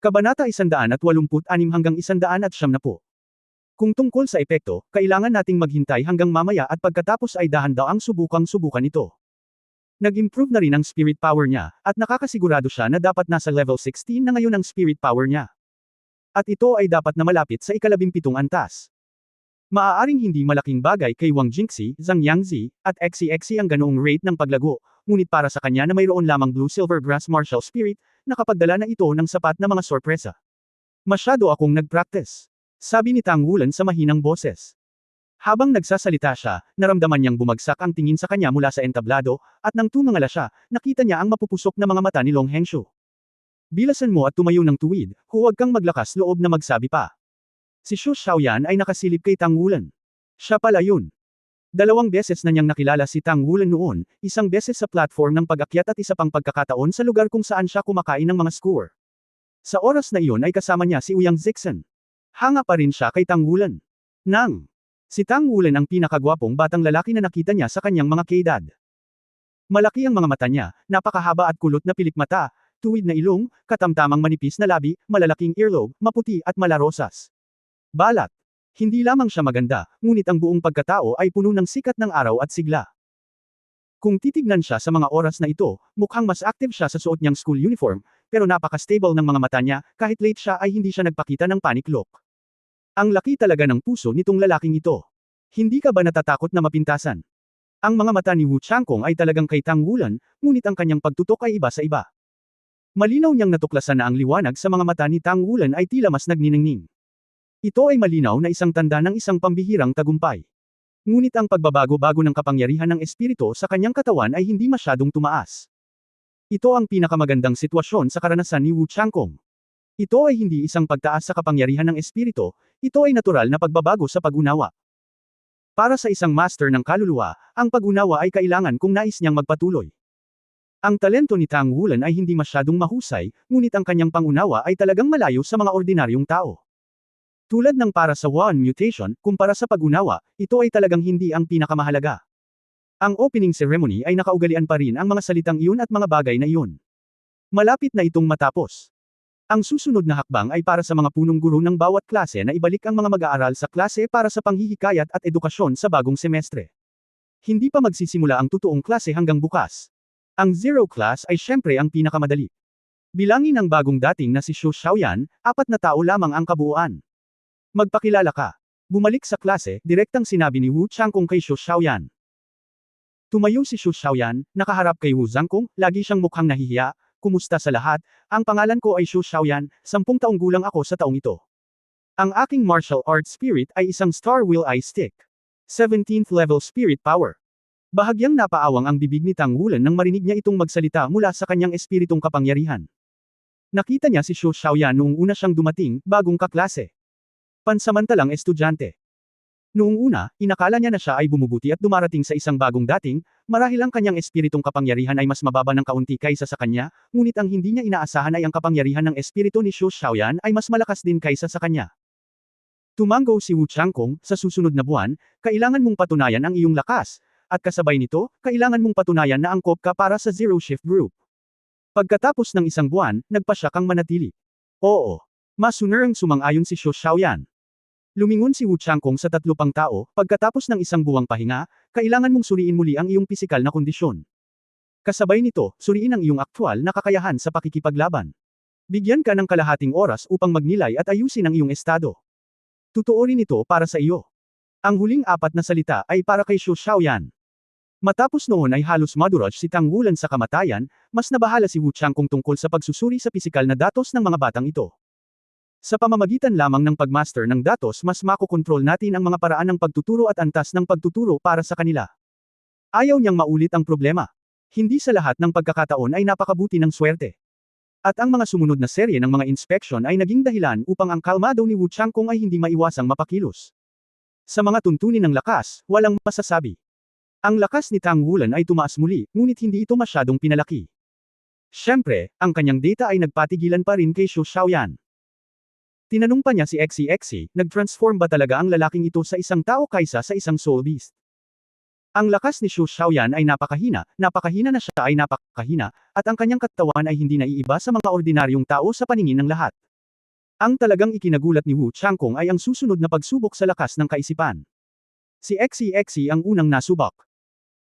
Kabanata 186 hanggang 190. Kung tungkol sa epekto, kailangan nating maghintay hanggang mamaya at pagkatapos ay dahan-daang subukan ito. Nag-improve na rin ang spirit power niya, at nakakasigurado siya na dapat nasa level 16 na ngayon ang spirit power niya. At ito ay dapat na malapit sa ika-17 antas. Maaaring hindi malaking bagay kay Wang Jingxi, Zhang Yangzi, at XCXC ang ganoong rate ng paglago, ngunit para sa kanya na mayroon lamang Blue-Silver Grass Martial Spirit, nakapagdala na ito ng sapat na mga sorpresa. Masyado akong nag-practice. Sabi ni Tang Wulan sa mahinang boses. Habang nagsasalita siya, naramdaman niyang bumagsak ang tingin sa kanya mula sa entablado, at nang tumangala siya, nakita niya ang mapupusok na mga mata ni Long Hengxiu. Bilasan mo at tumayo ng tuwid, huwag kang maglakas loob na magsabi pa. Si Xu Xiaoyan ay nakasilip kay Tang Wulan. Siya pala yun. 2 beses na niyang nakilala si Tang Wulan noon, isang beses sa platform ng pag-akyat at isa pang pagkakataon sa lugar kung saan siya kumakain ng mga skewer. Sa oras na iyon ay kasama niya si Ouyang Zixen. Hanga pa rin siya kay Tang Wulan. Si Tang Wulan ang pinakagwapong batang lalaki na nakita niya sa kanyang mga kaedad. Malaki ang mga mata niya, napakahaba at kulot na pilikmata, tuwid na ilong, katamtamang manipis na labi, malalaking earlobe, maputi at malarosas. Balat. Hindi lamang siya maganda, ngunit ang buong pagkatao ay puno ng sikat ng araw at sigla. Kung titignan siya sa mga oras na ito, mukhang mas active siya sa suot niyang school uniform, pero napaka-stable ng mga mata niya, kahit late siya ay hindi siya nagpakita ng panic look. Ang laki talaga ng puso nitong lalaking ito. Hindi ka ba natatakot na mapintasan? Ang mga mata ni Wu Changkong ay talagang kay Tang Wulan, ngunit ang kanyang pagtutok ay iba sa iba. Malinaw niyang natuklasan na ang liwanag sa mga mata ni Tang Wulan ay tila mas nagniningning. Ito ay malinaw na isang tanda ng isang pambihirang tagumpay. Ngunit ang pagbabago-bago ng kapangyarihan ng espiritu sa kanyang katawan ay hindi masyadong tumaas. Ito ang pinakamagandang sitwasyon sa karanasan ni Wu Changkong. Ito ay hindi isang pagtaas sa kapangyarihan ng espiritu, ito ay natural na pagbabago sa pag-unawa. Para sa isang master ng kaluluwa, ang pag-unawa ay kailangan kung nais niyang magpatuloy. Ang talento ni Tang Wulan ay hindi masyadong mahusay, ngunit ang kanyang pangunawa ay talagang malayo sa mga ordinaryong tao. Tulad ng para sa Wan mutation, kumpara sa pag-unawa, ito ay talagang hindi ang pinakamahalaga. Ang opening ceremony ay nakaugalian pa rin ang mga salitang iyon at mga bagay na iyon. Malapit na itong matapos. Ang susunod na hakbang ay para sa mga punong guro ng bawat klase na ibalik ang mga mag-aaral sa klase para sa panghihikayat at edukasyon sa bagong semestre. Hindi pa magsisimula ang totoong klase hanggang bukas. Ang zero class ay syempre ang pinakamadali. Bilangin ang bagong dating na si Xu Xiaoyan, 4 na tao lamang ang kabuuan. Magpakilala ka. Bumalik sa klase, direktang sinabi ni Wu Changkong kay Xu Xiaoyan. Tumayo si Xu Xiaoyan, nakaharap kay Wu Zhangkong, lagi siyang mukhang nahihiya. Kumusta sa lahat? Ang pangalan ko ay Xu Xiaoyan, 10 taong gulang ako sa taong ito. Ang aking martial arts spirit ay isang Star Will Eye Stick. 17th level spirit power. Bahagyang napaawang ang bibig ni Tang Wulan nang marinig niya itong magsalita mula sa kanyang espiritong kapangyarihan. Nakita niya si Xu Xiaoyan noong una siyang dumating, bagong kaklase. Pansamantalang estudyante. Noong una, inakala niya na siya ay bumubuti at dumarating sa isang bagong dating, marahil ang kanyang espiritong kapangyarihan ay mas mababa ng kaunti kaysa sa kanya, ngunit ang hindi niya inaasahan ay ang kapangyarihan ng espiritu ni Xu Xiaoyan ay mas malakas din kaysa sa kanya. Tumango si Wu Changkong, sa susunod na buwan, kailangan mong patunayan ang iyong lakas, at kasabay nito, kailangan mong patunayan na angkop ka para sa Zero Shift Group. Pagkatapos ng isang buwan, nagpasya kang manatili. Oo. Masunarang sumang-ayon si Xu Xiaoyan. Lumingon si Wu Changkong sa 3 pang tao, pagkatapos ng isang buwang pahinga, kailangan mong suriin muli ang iyong pisikal na kondisyon. Kasabay nito, suriin ang iyong aktwal na kakayahan sa pakikipaglaban. Bigyan ka ng kalahating oras upang magnilay at ayusin ang iyong estado. Totoo rin ito para sa iyo. Ang huling 4 na salita ay para kay Xu Xiaoyan. Matapos noon ay halos maduraj si Tang Wulan sa kamatayan, mas nabahala si Wu Changkong tungkol sa pagsusuri sa pisikal na datos ng mga batang ito. Sa pamamagitan lamang ng pagmaster ng datos mas makokontrol natin ang mga paraan ng pagtuturo at antas ng pagtuturo para sa kanila. Ayaw niyang maulit ang problema. Hindi sa lahat ng pagkakataon ay napakabuti ng swerte. At ang mga sumunod na serye ng mga inspeksyon ay naging dahilan upang ang kalmado ni Wu Changkong ay hindi maiwasang mapakilos. Sa mga tuntunin ng lakas, walang masasabi. Ang lakas ni Tang Wulan ay tumaas muli, ngunit hindi ito masyadong pinalaki. Siyempre, ang kanyang data ay nagpatigilan pa rin kay Xu Xiaoyan. Tinanong pa niya si XCXC, nag-transform ba talaga ang lalaking ito sa isang tao kaysa sa isang soul beast? Ang lakas ni Xu Xiaoyan ay napakahina na siya ay napakahina, at ang kanyang katawan ay hindi naiiba sa mga ordinaryong tao sa paningin ng lahat. Ang talagang ikinagulat ni Wu Changkong ay ang susunod na pagsubok sa lakas ng kaisipan. Si Xi ang unang nasubok.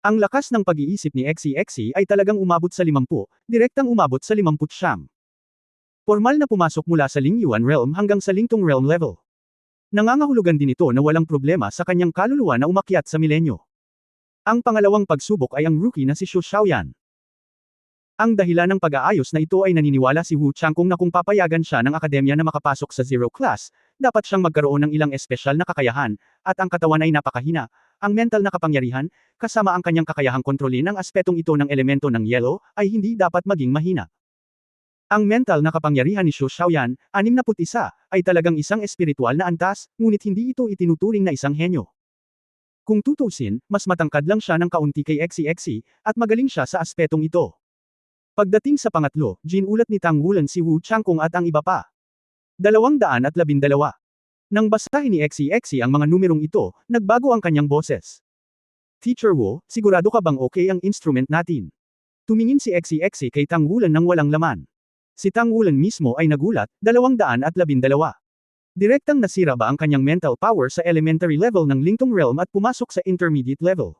Ang lakas ng pag-iisip ni Xi ay talagang umabot sa 50, direktang umabot sa 50. Formal na pumasok mula sa Lingyuan realm hanggang sa Lingtong realm level. Nangangahulugan din ito na walang problema sa kanyang kaluluwa na umakyat sa milenyo. Ang pangalawang pagsubok ay ang rookie na si Xu Xiaoyan. Ang dahilan ng pag-aayos na ito ay naniniwala si Wu Changkong na kung papayagan siya ng akademya na makapasok sa Zero Class, dapat siyang magkaroon ng ilang espesyal na kakayahan, at ang katawan ay napakahina. Ang mental na kapangyarihan, kasama ang kanyang kakayahang kontrolin ang aspetong ito ng elemento ng yellow, ay hindi dapat maging mahina. Ang mental na kapangyarihan ni Xu Xiaoyan, 61, ay talagang isang espiritual na antas, ngunit hindi ito itinuturing na isang henyo. Kung tutusin, mas matangkad lang siya ng kaunti kay Xi, at magaling siya sa aspetong ito. Pagdating sa pangatlo, ginulat ni Tang Wulan si Wu Changkong at ang iba pa. 212. Nang basahin ni Xi ang mga numerong ito, nagbago ang kanyang boses. Teacher Wu, sigurado ka bang okay ang instrument natin? Tumingin si Xi kay Tang Wulan nang walang laman. Si Tang Wulan mismo ay nagulat, 212. Direktang nasira ba ang kanyang mental power sa elementary level ng Lingtong Realm at pumasok sa intermediate level?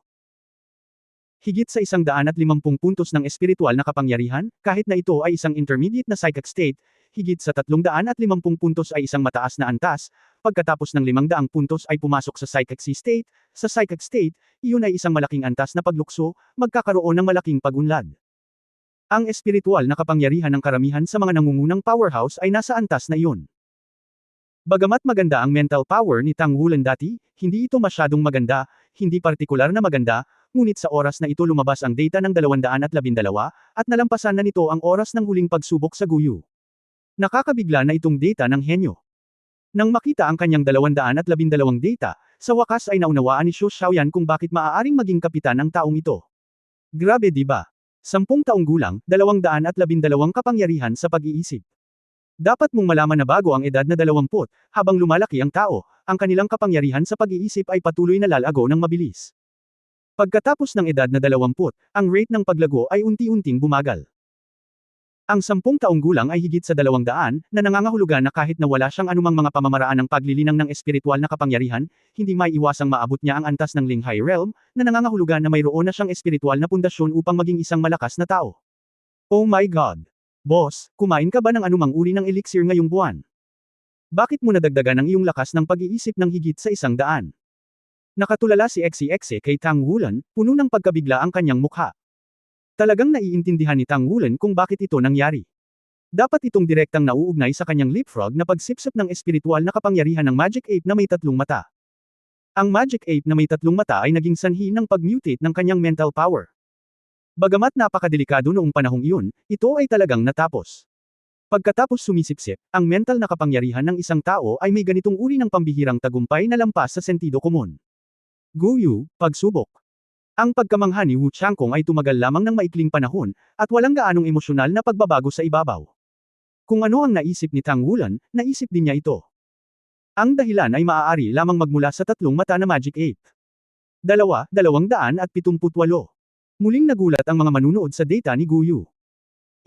Higit sa 150 puntos ng espiritual na kapangyarihan, kahit na ito ay isang intermediate na psychic state, higit sa 350 puntos ay isang mataas na antas, pagkatapos ng 500 puntos ay pumasok sa psychic state, sa psychic state, iyon ay isang malaking antas na paglukso, magkakaroon ng malaking pag-unlad. Ang espiritual na kapangyarihan ng karamihan sa mga nangungunang powerhouse ay nasa antas na iyon. Bagamat maganda ang mental power ni Tang Wulan dati, hindi ito masyadong maganda, hindi partikular na maganda, ngunit sa oras na ito lumabas ang data ng 212, at nalampasan na nito ang oras ng huling pagsubok sa Guyu. Nakakabigla na itong data ng henyo. Nang makita ang kanyang 212 data, sa wakas ay naunawaan ni Xu Xiaoyan kung bakit maaaring maging kapitan ang taong ito. Grabe di ba? 10 taong gulang, 212 kapangyarihan sa pag-iisip. Dapat mong malaman na bago ang edad na 20, habang lumalaki ang tao, ang kanilang kapangyarihan sa pag-iisip ay patuloy na lalago ng mabilis. Pagkatapos ng edad na 20, ang rate ng paglago ay unti-unting bumagal. Ang 10 taong gulang ay higit sa 200, na nangangahulugan na kahit na wala siyang anumang mga pamamaraan ng paglilinang ng espiritual na kapangyarihan, hindi maiiwasang maabot niya ang antas ng Linghai Realm, na nangangahulugan na mayroon na siyang espiritual na pundasyon upang maging isang malakas na tao. Oh my God! Boss, kumain ka ba ng anumang uri ng elixir ngayong buwan? Bakit mo nadagdagan ang iyong lakas ng pag-iisip ng higit sa 100? Nakatulala si Xi kay Tang Wulan, puno ng pagkabigla ang kanyang mukha. Talagang naiintindihan ni Tang Wulan kung bakit ito nangyari. Dapat itong direktang nauugnay sa kanyang leapfrog na pagsipsip ng espiritual na kapangyarihan ng Magic Ape na may 3 mata. Ang Magic Ape na may 3 mata ay naging sanhi ng pag-mutate ng kanyang mental power. Bagamat napakadelikado noong panahong iyon, ito ay talagang natapos. Pagkatapos sumisipsip, ang mental na kapangyarihan ng isang tao ay may ganitong uri ng pambihirang tagumpay na lampas sa sentido komon. Guyu, pagsubok. Ang pagkamangha ni Wu Changkong ay tumagal lamang ng maikling panahon, at walang gaanong emosyonal na pagbabago sa ibabaw. Kung ano ang naisip ni Tang Wulan, naisip din niya ito. Ang dahilan ay maaari lamang magmula sa 3 mata na Magic Ape. 278. Muling nagulat ang mga manunood sa data ni Guyu.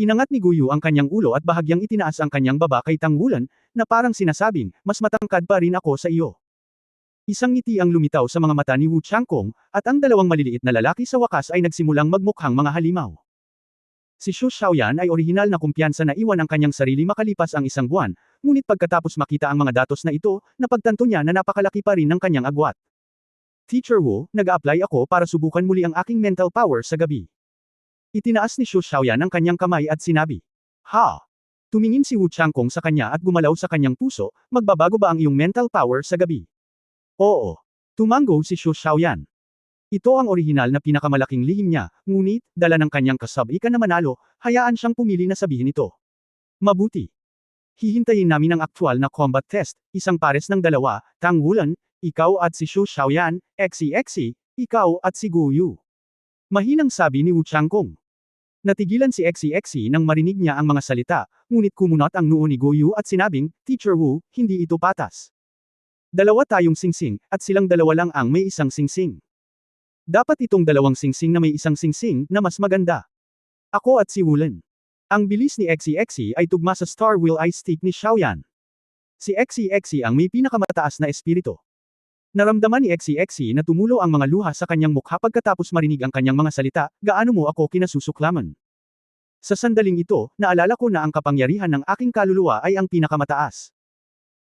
Inangat ni Guyu ang kanyang ulo at bahagyang itinaas ang kanyang baba kay Tang Wulan, na parang sinasabing, mas matangkad pa rin ako sa iyo. Isang ngiti ang lumitaw sa mga mata ni Wu Changkong, at ang dalawang maliliit na lalaki sa wakas ay nagsimulang magmukhang mga halimaw. Si Xu Xiaoyan ay orihinal na kumpiyansa na iwan ang kanyang sarili makalipas ang 1 buwan, ngunit pagkatapos makita ang mga datos na ito, napagtanto niya na napakalaki pa rin ng kanyang agwat. Teacher Wu, nag-a-apply ako para subukan muli ang aking mental power sa gabi. Itinaas ni Xu Xiaoyan ang kanyang kamay at sinabi. Ha? Tumingin si Wu Changkong sa kanya at gumalaw sa kanyang puso, magbabago ba ang iyong mental power sa gabi? Oo. Tumango si Xu Xiaoyan. Ito ang orihinal na pinakamalaking lihim niya, ngunit, dala ng kanyang kasabika na manalo, hayaan siyang pumili na sabihin ito. Mabuti. Hihintayin namin ang aktual na combat test, isang pares ng 2, Tang Wulan, ikaw at si Xu Xiaoyan, Xi, ikaw at si Guyu. Mahinang sabi ni Wu Changkong. Natigilan si Xi nang marinig niya ang mga salita, ngunit kumunot ang noo ni Guyu at sinabing, Teacher Wu, hindi ito patas. 2 tayong singsing, at silang 2 lang ang may isang singsing. Dapat itong 2 singsing na may isang singsing na mas maganda. Ako at si Wulan. Ang bilis ni Xi ay tugma sa Star Will Eye Stick ni Xiaoyan. Si Xe ang may pinakamataas na espiritu. Naramdaman ni Xe na tumulo ang mga luha sa kanyang mukha pagkatapos marinig ang kanyang mga salita, gaano mo ako kinasusuklaman. Sa sandaling ito, naalala ko na ang kapangyarihan ng aking kaluluwa ay ang pinakamataas.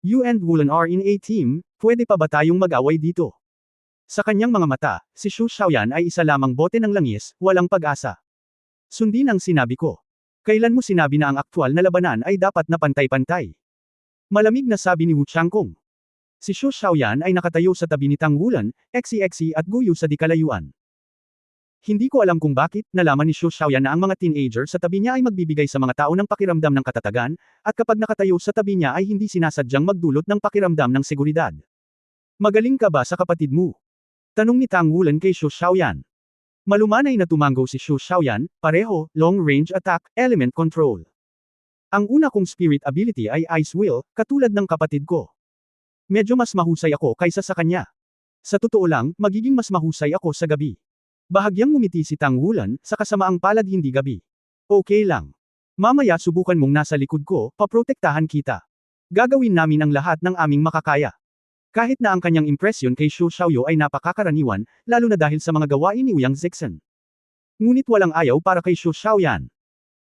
You and Wulan are in a team, pwede pa ba tayong mag-away dito? Sa kanyang mga mata, si Xu Xiaoyan ay isa lamang bote ng langis, walang pag-asa. Sundin ang sinabi ko. Kailan mo sinabi na ang aktwal na labanan ay dapat na pantay-pantay? Malamig na sabi ni Wu Changkong. Si Xu Xiaoyan ay nakatayo sa tabi ni Tang Wulan, Xe at Guyu sa di kalayuan. Hindi ko alam kung bakit, nalaman ni Xu Xiaoyan na ang mga teenager sa tabi niya ay magbibigay sa mga tao ng pakiramdam ng katatagan, at kapag nakatayo sa tabi niya ay hindi sinasadyang magdulot ng pakiramdam ng seguridad. Magaling ka ba sa kapatid mo? Tanong ni Tang Wulan kay Xu Xiaoyan. Malumanay na tumango si Xu Xiaoyan, pareho, long range attack, element control. Ang una kong spirit ability ay Ice Will, katulad ng kapatid ko. Medyo mas mahusay ako kaysa sa kanya. Sa totoo lang, magiging mas mahusay ako sa gabi. Bahagyang ngumiti si Tang Wulan, sa kasamaang palad hindi gabi. Okay lang. Mamaya subukan mong nasa likod ko, paprotektahan kita. Gagawin namin ang lahat ng aming makakaya. Kahit na ang kanyang impresyon kay Xu Xiaoyu ay napakakaraniwan, lalo na dahil sa mga gawain ni Ouyang Zixen. Ngunit walang ayaw para kay Xu Xiaoyan.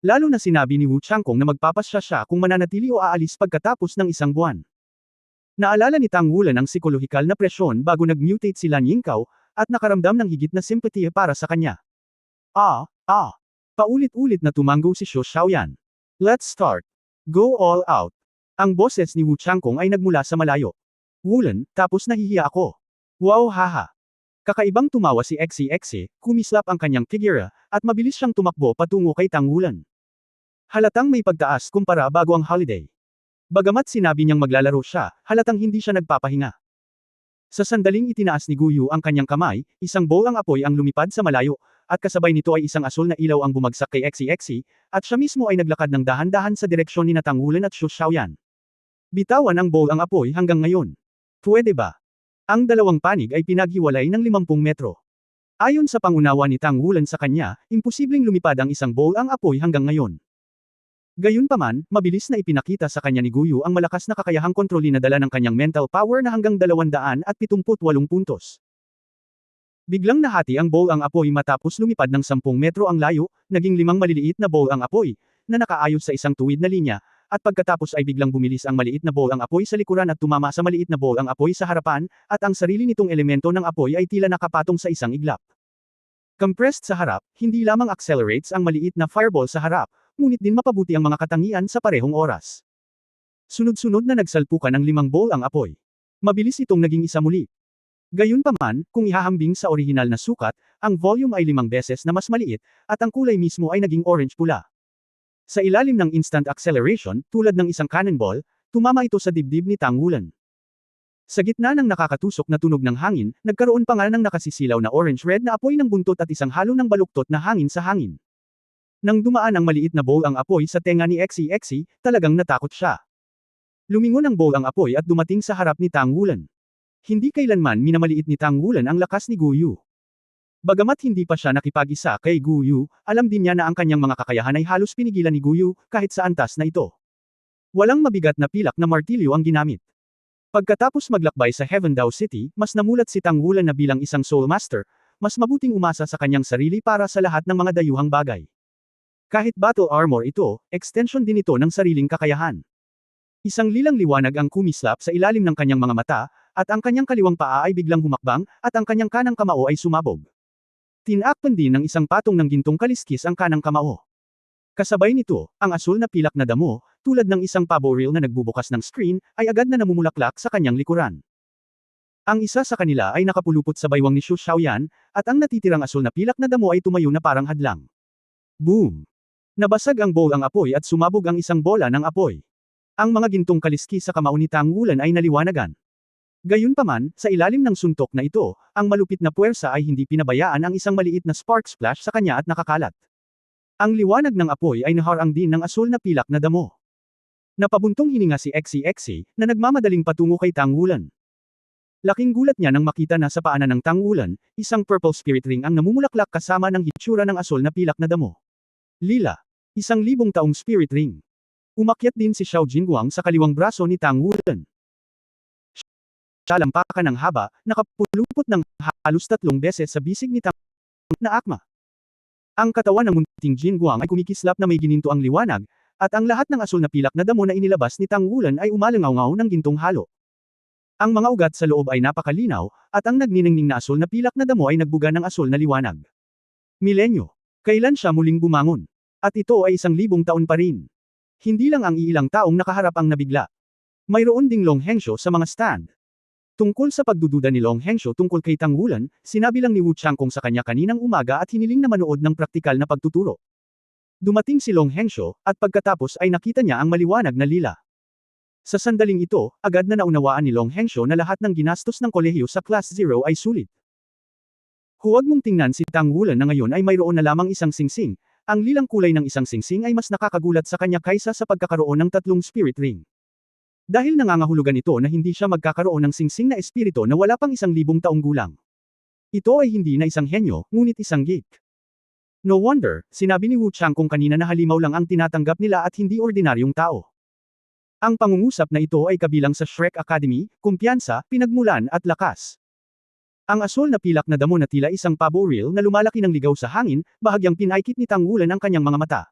Lalo na sinabi ni Wu Changkong na magpapasya siya kung mananatili o aalis pagkatapos ng isang buwan. Naalala ni Tang Wulan ang psikolohikal na presyon bago nag-mutate si Lan Yingkao, at nakaramdam ng higit na simpatiya para sa kanya. Paulit-ulit na tumango si Xu Xiaoyan. Let's start. Go all out. Ang boses ni Wu Changkong ay nagmula sa malayo. Wulan, tapos nahihiya ako. Wow haha. Kakaibang tumawa si Xe, kumislap ang kanyang figura, at mabilis siyang tumakbo patungo kay Tang Wulan. Halatang may pagtaas kumpara bago ang holiday. Bagamat sinabi niyang maglalaro siya, halatang hindi siya nagpapahinga. Sa sandaling itinaas ni Guyu ang kanyang kamay, isang bolang apoy ang lumipad sa malayo, at kasabay nito ay isang asul na ilaw ang bumagsak kay Xe, at siya mismo ay naglakad ng dahan-dahan sa direksyon ni Tang Wulan at Xu Xiaoyan. Bitawan ang bolang apoy hanggang ngayon. Pwede ba? Ang dalawang panig ay pinaghiwalay ng 50 metro. Ayon sa pangunawa ni Tang Wulan sa kanya, imposibleng lumipad ang isang bolang apoy hanggang ngayon. Gayunpaman, mabilis na ipinakita sa kanya ni Guyu ang malakas na kakayahang kontrolin na dala ng kanyang mental power na hanggang 278 puntos. Biglang nahati ang bowl ang apoy matapos lumipad ng 10 metro ang layo, naging 5 maliliit na bowl ang apoy, na nakaayos sa isang tuwid na linya, at pagkatapos ay biglang bumilis ang maliit na bowl ang apoy sa likuran at tumama sa maliit na bowl ang apoy sa harapan, at ang sarili nitong elemento ng apoy ay tila nakapatong sa isang iglap. Compressed sa harap, hindi lamang accelerates ang maliit na fireball sa harap, ngunit din mapabuti ang mga katangian sa parehong oras. Sunod-sunod na nagsalpukan ang 5 bowl ang apoy. Mabilis itong naging isa muli. Gayunpaman, kung ihahambing sa orihinal na sukat, ang volume ay 5 beses na mas maliit, at ang kulay mismo ay naging orange-pula. Sa ilalim ng instant acceleration, tulad ng isang cannonball, tumama ito sa dibdib ni Tang Wulan. Sa gitna ng nakakatusok na tunog ng hangin, nagkaroon pa nga ng nakasisilaw na orange-red na apoy ng buntot at isang halo ng baluktot na hangin sa hangin. Nang dumaan ang maliit na bowl ang apoy sa tenga ni Xe, talagang natakot siya. Lumingon ang bowl ang apoy at dumating sa harap ni Tang Wulan. Hindi kailanman minamaliit ni Tang Wulan ang lakas ni Guyu. Bagamat hindi pa siya nakipag-isa kay Guyu, alam din niya na ang kanyang mga kakayahan ay halos pinigilan ni Guyu, kahit sa antas na ito. Walang mabigat na pilak na martilyo ang ginamit. Pagkatapos maglakbay sa Heaven Dao City, mas namulat si Tang Wulan na bilang isang Soul Master, mas mabuting umasa sa kanyang sarili para sa lahat ng mga dayuhang bagay. Kahit battle armor ito, extension din ito ng sariling kakayahan. Isang lilang liwanag ang kumislap sa ilalim ng kanyang mga mata, at ang kanyang kaliwang paa ay biglang humakbang, at ang kanyang kanang kamao ay sumabog. Tinakpan din ng isang patong ng gintong kaliskis ang kanang kamao. Kasabay nito, ang asul na pilak na damo, tulad ng isang pabo reel na nagbubukas ng screen, ay agad na namumulaklak sa kanyang likuran. Ang isa sa kanila ay nakapulupot sa baywang ni Xu Xiaoyan, at ang natitirang asul na pilak na damo ay tumayo na parang hadlang. Boom! Nabasag ang bowl ang apoy at sumabog ang isang bola ng apoy. Ang mga gintong kaliskis sa kamao ni Tang Wulan ay naliwanagan. Gayunpaman, sa ilalim ng suntok na ito, ang malupit na puwersa ay hindi pinabayaan ang isang maliit na spark splash sa kanya at nakakalat. Ang liwanag ng apoy ay naharang din ng asul na pilak na damo. Napabuntong hininga si Xe, na nagmamadaling patungo kay Tang Wulan. Laking gulat niya nang makita na sa paanan ng Tang Wulan, isang purple spirit ring ang namumulaklak kasama ng hitsura ng asul na pilak na damo. Lila. 1,000 taong spirit ring. Umakyat din si Xiao Jinguang sa kaliwang braso ni Tang Wulan. Siya lampakan ng haba, nakapulupot ng halos 3 beses sa bisig ni Tang na akma. Ang katawan ng munting Jinguang ay kumikislap na may ginintuang liwanag, at ang lahat ng asul na pilak na damo na inilabas ni Tang Wulan ay umalangaw-ngaw ng gintong halo. Ang mga ugat sa loob ay napakalinaw, at ang nagniningning na asul na pilak na damo ay nagbuga ng asul na liwanag. Milenyo. Kailan siya muling bumangon? At ito ay 1,000 taon pa rin. Hindi lang ang iilang taong nakaharap ang nabigla. Mayroon ding Long Hengshou sa mga stand. Tungkol sa pagdududa ni Long Hengshou tungkol kay Tang Wulan, sinabi lang ni Wu Changkong sa kanya kaninang umaga at hiniling na manood ng praktikal na pagtuturo. Dumating si Long Hengshou, at pagkatapos ay nakita niya ang maliwanag na lila. Sa sandaling ito, agad na naunawaan ni Long Hengshou na lahat ng ginastos ng kolehiyo sa Class 0 ay sulit. Huwag mong tingnan si Tang Wulan na ngayon ay mayroon na lamang isang singsing. Ang lilang kulay ng isang singsing ay mas nakakagulat sa kanya kaysa sa pagkakaroon ng 3 spirit ring. Dahil nangangahulugan ito na hindi siya magkakaroon ng singsing na espiritu na wala pang 1,000 taong gulang. Ito ay hindi na isang henyo, ngunit isang geek. No wonder, sinabi ni Wu Changkong kanina na halimaw lang ang tinatanggap nila at hindi ordinaryong tao. Ang pangungusap na ito ay kabilang sa Shrek Academy, kumpiyansa, pinagmulan at lakas. Ang asul na pilak na damo na tila isang pabo reel na lumalaki ng ligaw sa hangin, bahagyang pinaikit ni Tang Wulan ang kanyang mga mata.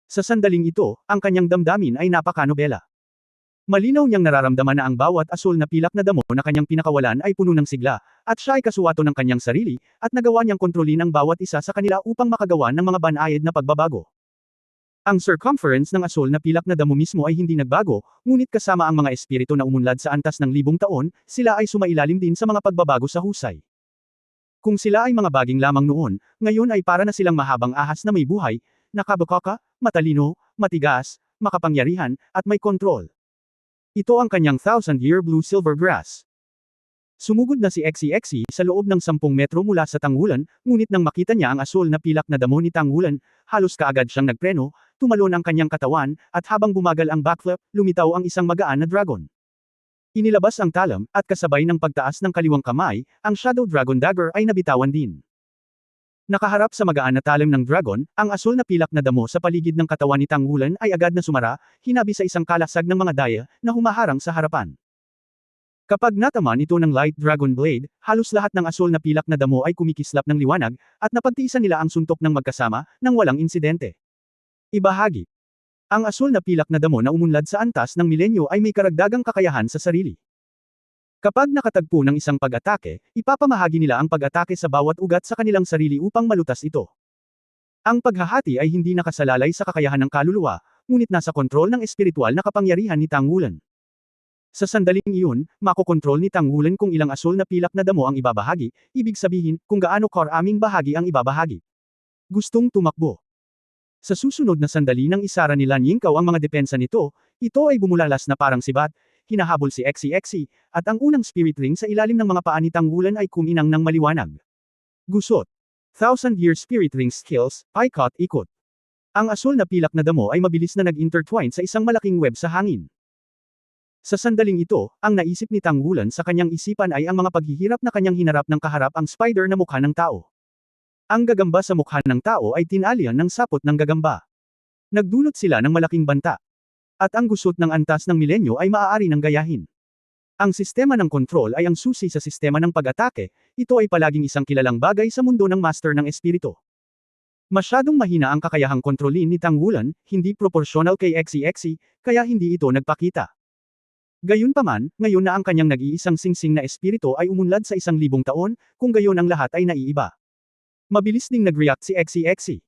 Sa sandaling ito, ang kanyang damdamin ay napakanobela. Malinaw niyang nararamdaman na ang bawat asul na pilak na damo na kanyang pinakawalan ay puno ng sigla, at siya ay kasuwato ng kanyang sarili, at nagawa niyang kontrolin ang bawat isa sa kanila upang makagawa ng mga banayad na pagbabago. Ang circumference ng asul na pilak na damo mismo ay hindi nagbago, ngunit kasama ang mga espiritu na umunlad sa antas ng 1,000 taon, sila ay sumailalim din sa mga pagbabago sa husay. Kung sila ay mga baging lamang noon, ngayon ay para na silang mahabang ahas na may buhay, nakabakaka, matalino, matigas, makapangyarihan, at may kontrol. Ito ang kanyang 1,000-year blue-silver grass. Sumugod na si Xi sa loob ng 10 metro mula sa Tang Wulan, ngunit nang makita niya ang asul na pilak na damo ni Tang Wulan, halos kaagad siyang nagpreno, tumalon ang kanyang katawan, at habang bumagal ang backflip, lumitaw ang isang magaan na dragon. Inilabas ang talam, at kasabay ng pagtaas ng kaliwang kamay, ang Shadow Dragon Dagger ay nabitawan din. Nakaharap sa magaan na talim ng dragon, ang asul na pilak na damo sa paligid ng katawan ni Tang Wulan ay agad na sumara, hinabi sa isang kalasag ng mga daya, na humaharang sa harapan. Kapag nataman ito ng Light Dragon Blade, halos lahat ng asul na pilak na damo ay kumikislap ng liwanag, at napagtiisan nila ang suntok ng magkasama, nang walang insidente. Ibahagi. Ang asul na pilak na damo na umunlad sa antas ng milenyo ay may karagdagang kakayahan sa sarili. Kapag nakatagpo ng isang pag-atake, ipapamahagi nila ang pag-atake sa bawat ugat sa kanilang sarili upang malutas ito. Ang paghahati ay hindi nakasalalay sa kakayahan ng kaluluwa, ngunit nasa kontrol ng espiritual na kapangyarihan ni Tang Wulan. Sa sandaling iyon, makokontrol ni Tang Wulan kung ilang asul na pilak na damo ang ibabahagi, ibig sabihin, kung gaano karaming bahagi ang ibabahagi. Gustong tumakbo. Sa susunod na sandali nang isara ni Lan Yingkou ang mga depensa nito, ito ay bumulalas na parang sibat, hinahabol si Xi, at ang unang spirit ring sa ilalim ng mga paa ni Tang Wulan ay kuminang ng maliwanag. Gusot. 1,000-year spirit ring skills, ikot. Ang asul na pilak na damo ay mabilis na nag-intertwine sa isang malaking web sa hangin. Sa sandaling ito, ang naisip ni Tang Wulan sa kanyang isipan ay ang mga paghihirap na kanyang hinarap ng kaharap ang spider na mukha ng tao. Ang gagamba sa mukha ng tao ay tinalian ng sapot ng gagamba. Nagdulot sila ng malaking banta. At ang gusot ng antas ng milenyo ay maaari ng gayahin. Ang sistema ng kontrol ay ang susi sa sistema ng pag-atake, ito ay palaging isang kilalang bagay sa mundo ng master ng espiritu. Masyadong mahina ang kakayahang kontrolin ni Tang Wulan, hindi proporsyonal kay Xi, kaya hindi ito nagpakita. Gayunpaman, ngayon na ang kanyang nag-iisang singsing na espiritu ay umunlad sa 1,000 taon, kung gayon ang lahat ay naiiba. Mabilis ding nag-react si Xi.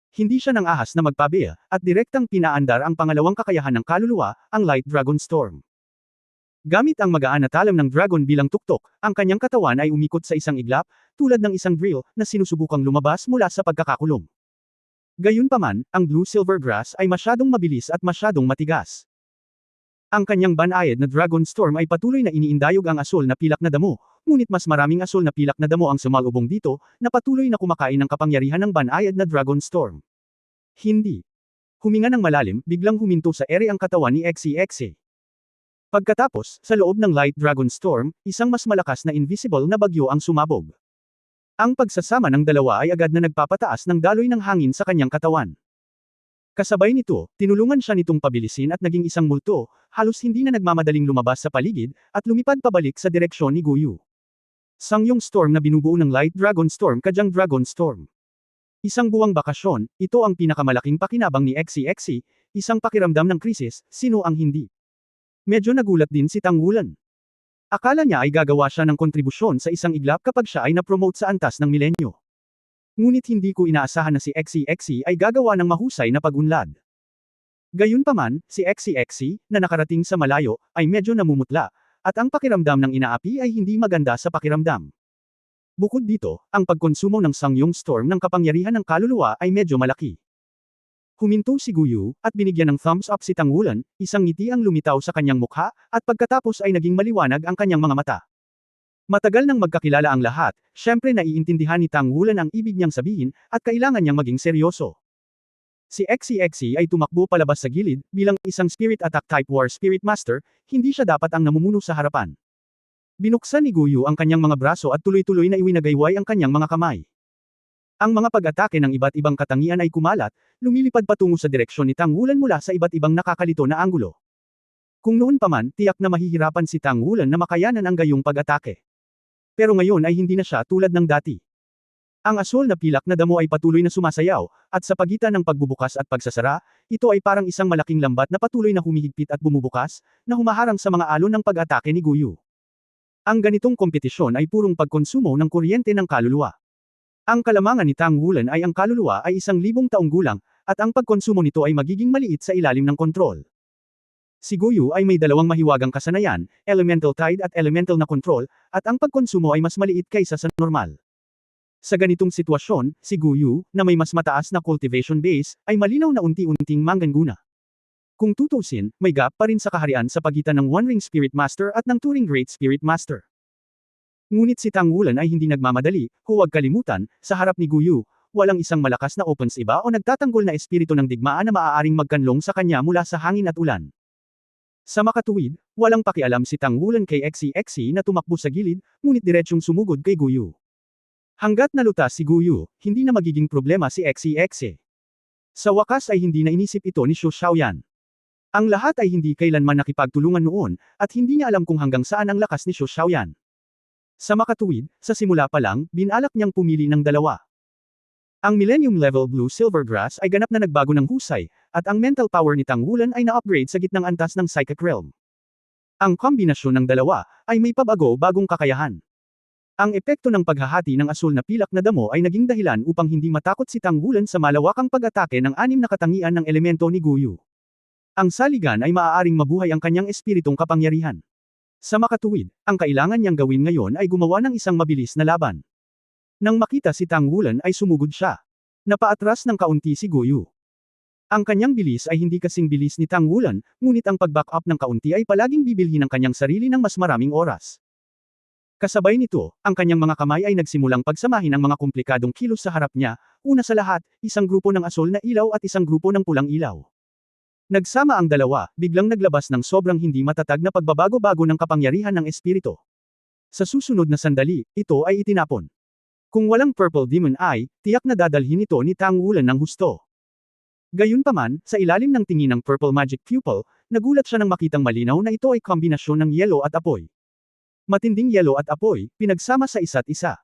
Hindi siya nang ahas na magpabeya, at direktang pinaandar ang pangalawang kakayahan ng kaluluwa, ang Light Dragon Storm. Gamit ang magaan na talam ng dragon bilang tuktok, ang kanyang katawan ay umikot sa isang iglap, tulad ng isang drill, na sinusubukang lumabas mula sa pagkakakulong. Gayunpaman, ang blue-silver grass ay masyadong mabilis at masyadong matigas. Ang kanyang banayad na Dragon Storm ay patuloy na iniindayog ang asul na pilak na damo, ngunit mas maraming asul na pilak na damo ang sumalubong dito, na patuloy na kumakain ng kapangyarihan ng banayad na Dragon Storm. Hindi. Huminga ng malalim, biglang huminto sa ere ang katawan ni Xi. Pagkatapos, sa loob ng Light Dragon Storm, isang mas malakas na invisible na bagyo ang sumabog. Ang pagsasama ng dalawa ay agad na nagpapataas ng daloy ng hangin sa kanyang katawan. Kasabay nito, tinulungan siya nitong pabilisin at naging isang multo, halos hindi na nagmamadaling lumabas sa paligid, at lumipad pabalik sa direksyon ni Guyu. Sangyong Storm na binubuo ng Light Dragon Storm Kajang Dragon Storm. Isang buwang bakasyon, ito ang pinakamalaking pakinabang ni XCXC, isang pakiramdam ng krisis, sino ang hindi? Medyo nagulat din si Tang Wulan. Akala niya ay gagawa siya ng kontribusyon sa isang iglap kapag siya ay na-promote sa antas ng milenyo. Ngunit hindi ko inaasahan na si XCXC ay gagawa ng mahusay na pag-unlad. Gayunpaman, si XCXC, na nakarating sa malayo, ay medyo namumutla, at ang pakiramdam ng inaapi ay hindi maganda sa pakiramdam. Bukod dito, ang pagkonsumo ng Sangyong Storm ng kapangyarihan ng kaluluwa ay medyo malaki. Huminto si Guyu, at binigyan ng thumbs up si Tang Wulan, isang ngiti ang lumitaw sa kanyang mukha, at pagkatapos ay naging maliwanag ang kanyang mga mata. Matagal nang magkakilala ang lahat, syempre naiintindihan ni Tang Wulan ang ibig niyang sabihin, at kailangan niyang maging seryoso. Si XCXC ay tumakbo palabas sa gilid, bilang isang Spirit Attack Type War Spirit Master, hindi siya dapat ang namumuno sa harapan. Binuksan ni Guyu ang kanyang mga braso at tuloy-tuloy na iwinagayway ang kanyang mga kamay. Ang mga pag-atake ng iba't ibang katangian ay kumalat, lumilipad patungo sa direksyon ni Tang Wulan mula sa iba't ibang nakakalito na anggulo. Kung noon pa man, tiyak na mahihirapan si Tang Wulan na makayanan ang gayong pag-atake. Pero ngayon ay hindi na siya tulad ng dati. Ang asol na pilak na damo ay patuloy na sumasayaw, at sa pagitan ng pagbubukas at pagsasara, ito ay parang isang malaking lambat na patuloy na humihigpit at bumubukas, na humaharang sa mga alon ng pag-atake ni Guyu. Ang ganitong kompetisyon ay purong pagkonsumo ng kuryente ng kaluluwa. Ang kalamangan ni Tang Wulan ay ang kaluluwa ay 1,000 taong gulang, at ang pagkonsumo nito ay magiging maliit sa ilalim ng kontrol. Si Guyu ay may dalawang mahiwagang kasanayan, Elemental Tide at Elemental na control, at ang pagkonsumo ay mas maliit kaysa sa normal. Sa ganitong sitwasyon, si Guyu, na may mas mataas na cultivation base, ay malinaw na unti-unting manggaguna. Kung tutusin, may gap pa rin sa kaharian sa pagitan ng One Ring Spirit Master at ng Two Ring Great Spirit Master. Ngunit si Tang Wulan ay hindi nagmamadali, huwag kalimutan, sa harap ni Guyu, walang isang malakas na opens iba o nagtatanggol na espiritu ng digmaan na maaaring magkanlong sa kanya mula sa hangin at ulan. Sa makatuwid, walang pakialam si Tang Wulan kay XCXC na tumakbo sa gilid, ngunit diretsyong sumugod kay Guyu. Hanggat nalutas si Guyu, hindi na magiging problema si XCXC. Sa wakas ay hindi na inisip ito ni Xu Xiaoyan. Ang lahat ay hindi kailanman nakipagtulungan noon, at hindi niya alam kung hanggang saan ang lakas ni Xu Xiaoyan. Sa makatuwid, sa simula pa lang, binalak niyang pumili ng dalawa. Ang Millennium Level Blue Silver Grass ay ganap na nagbago ng husay, at ang mental power ni Tang Wulan ay na-upgrade sa gitnang antas ng Psychic Realm. Ang kombinasyon ng dalawa ay may pabago-bagong kakayahan. Ang epekto ng paghahati ng asul na pilak na damo ay naging dahilan upang hindi matakot si Tang Wulan sa malawakang pag-atake ng 6 na katangian ng elemento ni Guyu. Ang saligan ay maaaring mabuhay ang kanyang espiritong kapangyarihan. Sa makatuwid, ang kailangan niyang gawin ngayon ay gumawa ng isang mabilis na laban. Nang makita si Tang Wulan ay sumugod siya. Napaatras ng kaunti si Guyu. Ang kanyang bilis ay hindi kasing bilis ni Tang Wulan, ngunit ang pag-back up ng kaunti ay palaging bibilhin ng kanyang sarili ng mas maraming oras. Kasabay nito, ang kanyang mga kamay ay nagsimulang pagsamahin ang mga komplikadong kilos sa harap niya, una sa lahat, isang grupo ng asol na ilaw at isang grupo ng pulang ilaw. Nagsama ang dalawa, biglang naglabas ng sobrang hindi matatag na pagbabago-bago ng kapangyarihan ng espiritu. Sa susunod na sandali, ito ay itinapon. Kung walang Purple Demon Eye, tiyak na dadalhin ito ni Tang Wulan ng husto. Gayunpaman, sa ilalim ng tingin ng Purple Magic Pupil, nagulat siya nang makitang malinaw na ito ay kombinasyon ng yelo at apoy. Matinding yelo at apoy, pinagsama sa isa't isa.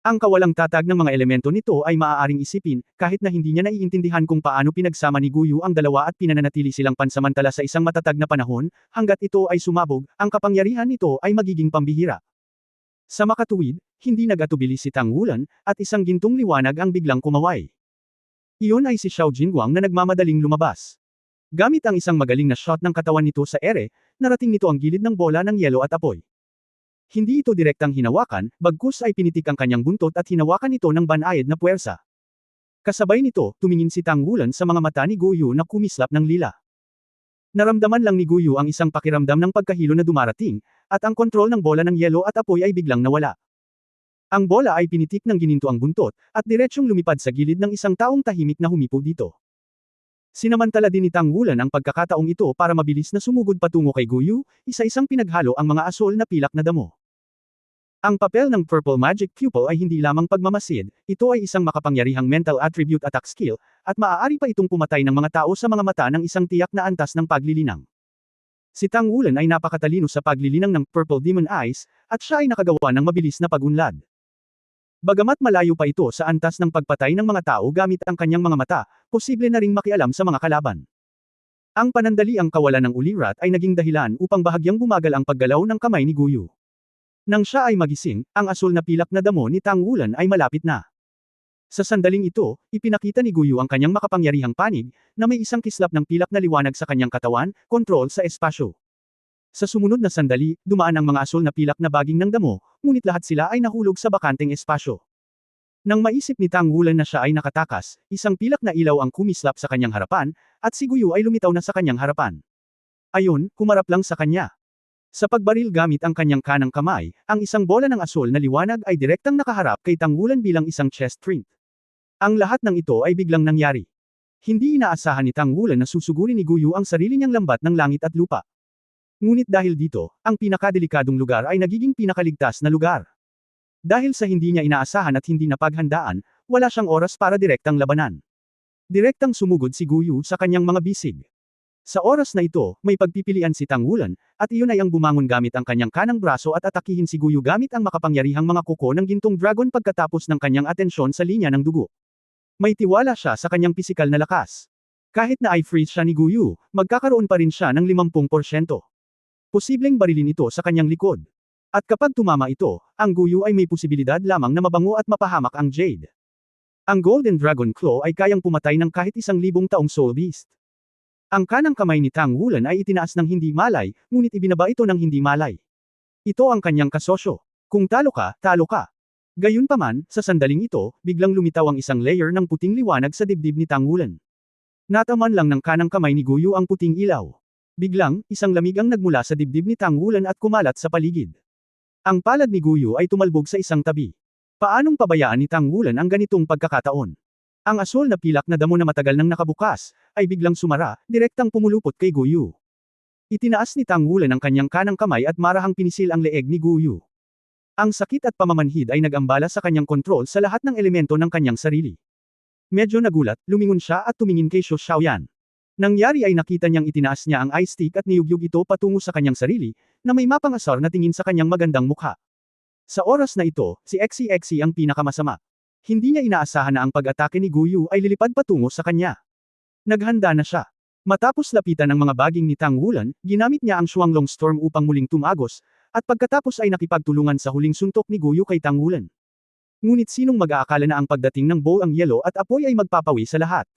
Ang kawalang tatag ng mga elemento nito ay maaaring isipin, kahit na hindi niya naiintindihan kung paano pinagsama ni Guyu ang dalawa at pinananatili silang pansamantala sa isang matatag na panahon, hanggat ito ay sumabog, ang kapangyarihan nito ay magiging pambihira. Sa makatuwid, hindi nag-atubili si Tang Wulan, at isang gintong liwanag ang biglang kumaway. Iyon ay si Xiao Jinguang na nagmamadaling lumabas. Gamit ang isang magaling na shot ng katawan nito sa ere, narating nito ang gilid ng bola ng yelo at apoy. Hindi ito direktang hinawakan, bagkus ay pinitik ang kanyang buntot at hinawakan ito ng banayad na puwersa. Kasabay nito, tumingin si Tang Wulan sa mga mata ni Guyu na kumislap ng lila. Naramdaman lang ni Guyu ang isang pakiramdam ng pagkahilo na dumarating, at ang kontrol ng bola ng yelo at apoy ay biglang nawala. Ang bola ay pinitik ng gininto ang buntot, at diretsyong lumipad sa gilid ng isang taong tahimik na humipo dito. Sinamantala din ni Tang Wulan ang pagkakataong ito para mabilis na sumugod patungo kay Guyu, isa-isang pinaghalo ang mga asol na pilak na damo. Ang papel ng Purple Magic Pupil ay hindi lamang pagmamasid, ito ay isang makapangyarihang mental attribute attack skill, at maaari pa itong pumatay ng mga tao sa mga mata ng isang tiyak na antas ng paglilinang. Si Tang Wulan ay napakatalino sa paglilinang ng Purple Demon Eyes, at siya ay nakagawa ng mabilis na pag-unlad. Bagamat malayo pa ito sa antas ng pagpatay ng mga tao gamit ang kanyang mga mata, posible na ring makialam sa mga kalaban. Ang panandaliang kawalan ng ulirat ay naging dahilan upang bahagyang bumagal ang paggalaw ng kamay ni Guyu. Nang siya ay magising, ang asul na pilak na damo ni Tang Wulan ay malapit na. Sa sandaling ito, ipinakita ni Guyu ang kanyang makapangyarihang panig, na may isang kislap ng pilak na liwanag sa kanyang katawan, kontrol sa espasyo. Sa sumunod na sandali, dumaan ang mga asul na pilak na baging ng damo, ngunit lahat sila ay nahulog sa bakanteng espasyo. Nang maisip ni Tang Wulan na siya ay nakatakas, isang pilak na ilaw ang kumislap sa kanyang harapan, at si Guyu ay lumitaw na sa kanyang harapan. Ayon, humarap lang sa kanya. Sa pagbaril gamit ang kanyang kanang kamay, ang isang bola ng asul na liwanag ay direktang nakaharap kay Tang Wulan bilang isang chest print. Ang lahat ng ito ay biglang nangyari. Hindi inaasahan ni Tang Wulan na susugurin ni Guyu ang sarili niyang lambat ng langit at lupa. Ngunit dahil dito, ang pinakadelikadong lugar ay nagiging pinakaligtas na lugar. Dahil sa hindi niya inaasahan at hindi napaghandaan, wala siyang oras para direktang labanan. Direktang sumugod si Guyu sa kanyang mga bisig. Sa oras na ito, may pagpipilian si Tang Wulan, at iyon ay ang bumangon gamit ang kanyang kanang braso at atakihin si Guyu gamit ang makapangyarihang mga kuko ng gintong dragon pagkatapos ng kanyang atensyon sa linya ng dugo. May tiwala siya sa kanyang pisikal na lakas. Kahit na i-freeze siya ni Guyu, magkakaroon pa rin siya ng 50%. Posibleng barilin ito sa kanyang likod. At kapag tumama ito, ang Guyu ay may posibilidad lamang na mabango at mapahamak ang Jade. Ang Golden Dragon Claw ay kayang pumatay ng kahit 1,000 taong Soul Beast. Ang kanang kamay ni Tang Wulan ay itinaas ng hindi malay, ngunit ibinaba ito ng hindi malay. Ito ang kanyang kasosyo. Kung talo ka, talo ka. Gayunpaman, sa sandaling ito, biglang lumitaw ang isang layer ng puting liwanag sa dibdib ni Tang Wulan. Nataman lang ng kanang kamay ni Guyu ang puting ilaw. Biglang, isang lamig ang nagmula sa dibdib ni Tang Wulan at kumalat sa paligid. Ang palad ni Guyu ay tumalbog sa isang tabi. Paanong pabayaan ni Tang Wulan ang ganitong pagkakataon? Ang asul na pilak na damo na matagal nang nakabukas, ay biglang sumara, direktang pumulupot kay Guyu. Itinaas ni Tang Wulan ang kanyang kanang kamay at marahang pinisil ang leeg ni Guyu. Ang sakit at pamamanhid ay nag-ambala sa kanyang kontrol sa lahat ng elemento ng kanyang sarili. Medyo nagulat, lumingon siya at tumingin kay Shu Xiaoyan. Nangyari ay nakita niyang itinaas niya ang ice stick at niyugyug ito patungo sa kanyang sarili, na may mapangasar na tingin sa kanyang magandang mukha. Sa oras na ito, si Xi ang pinakamasama. Hindi niya inaasahan na ang pag-atake ni Guyu ay lilipad patungo sa kanya. Naghanda na siya. Matapos lapitan ng mga baging ni Tang Wulan, ginamit niya ang Shuanglong Storm upang muling tumagos, at pagkatapos ay nakipagtulungan sa huling suntok ni Guyu kay Tang Wulan. Ngunit sinong mag-aakala na ang pagdating ng bow ang yelo at apoy ay magpapawi sa lahat?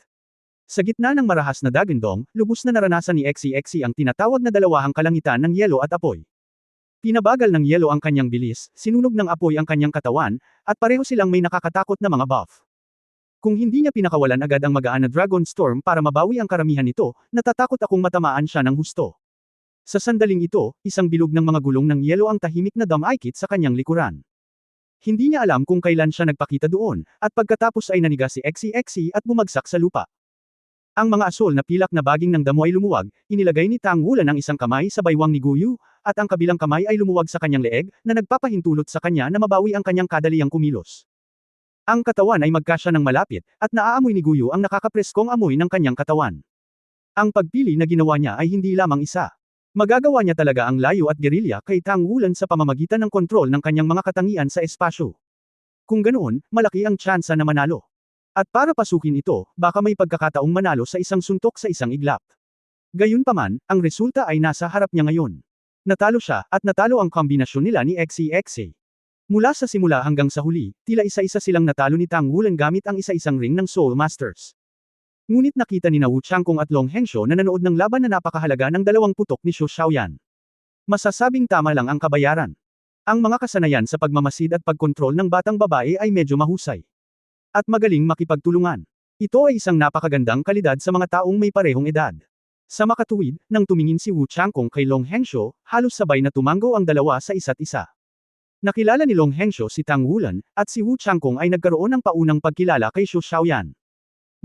Sa gitna ng marahas na dagandong, lubos na naranasan ni Xi ang tinatawag na dalawahang kalangitan ng yelo at apoy. Pinabagal ng yelo ang kanyang bilis, sinunog ng apoy ang kanyang katawan, at pareho silang may nakakatakot na mga buff. Kung hindi niya pinakawalan agad ang magaan na Dragon Storm para mabawi ang karamihan nito, natatakot akong matamaan siya ng husto. Sa sandaling ito, isang bilog ng mga gulong ng yelo ang tahimik na damaykit sa kanyang likuran. Hindi niya alam kung kailan siya nagpakita doon, at pagkatapos ay naniga si Xi at bumagsak sa lupa. Ang mga asul na pilak na baging ng damo ay lumuwag, inilagay ni Tang Wulan ang isang kamay sa baywang ni Guyu, at ang kabilang kamay ay lumuwag sa kanyang leeg, na nagpapahintulot sa kanya na mabawi ang kanyang kadaliang kumilos. Ang katawan ay magkasya ng malapit, at naaamoy ni Guyu ang nakakapreskong amoy ng kanyang katawan. Ang pagpili na ginawa niya ay hindi lamang isa. Magagawa niya talaga ang layo at gerilya kay Tang Wulan sa pamamagitan ng kontrol ng kanyang mga katangian sa espasyo. Kung ganoon, malaki ang tsansa na manalo. At para pasukin ito, baka may pagkakataong manalo sa isang suntok sa isang iglap. Gayunpaman, ang resulta ay nasa harap niya ngayon. Natalo siya, at natalo ang kombinasyon nila ni Xi. Mula sa simula hanggang sa huli, tila isa-isa silang natalo ni Tang Wulan gamit ang isa-isang ring ng Soul Masters. Ngunit nakita ni Wu Changkong at Long Hengshou na nanood ng laban na napakahalaga ng dalawang putok ni Shu Xiaoyan. Masasabing tama lang ang kabayaran. Ang mga kasanayan sa pagmamasid at pagkontrol ng batang babae ay medyo mahusay. At magaling makipagtulungan. Ito ay isang napakagandang kalidad sa mga taong may parehong edad. Sa makatuwid, nang tumingin si Wu Changkong kay Long Hengshou, halos sabay na tumango ang dalawa sa isa't isa. Nakilala ni Long Hengshou si Tang Wulan, at si Wu Changkong ay nagkaroon ng paunang pagkilala kay Shu Xiaoyan.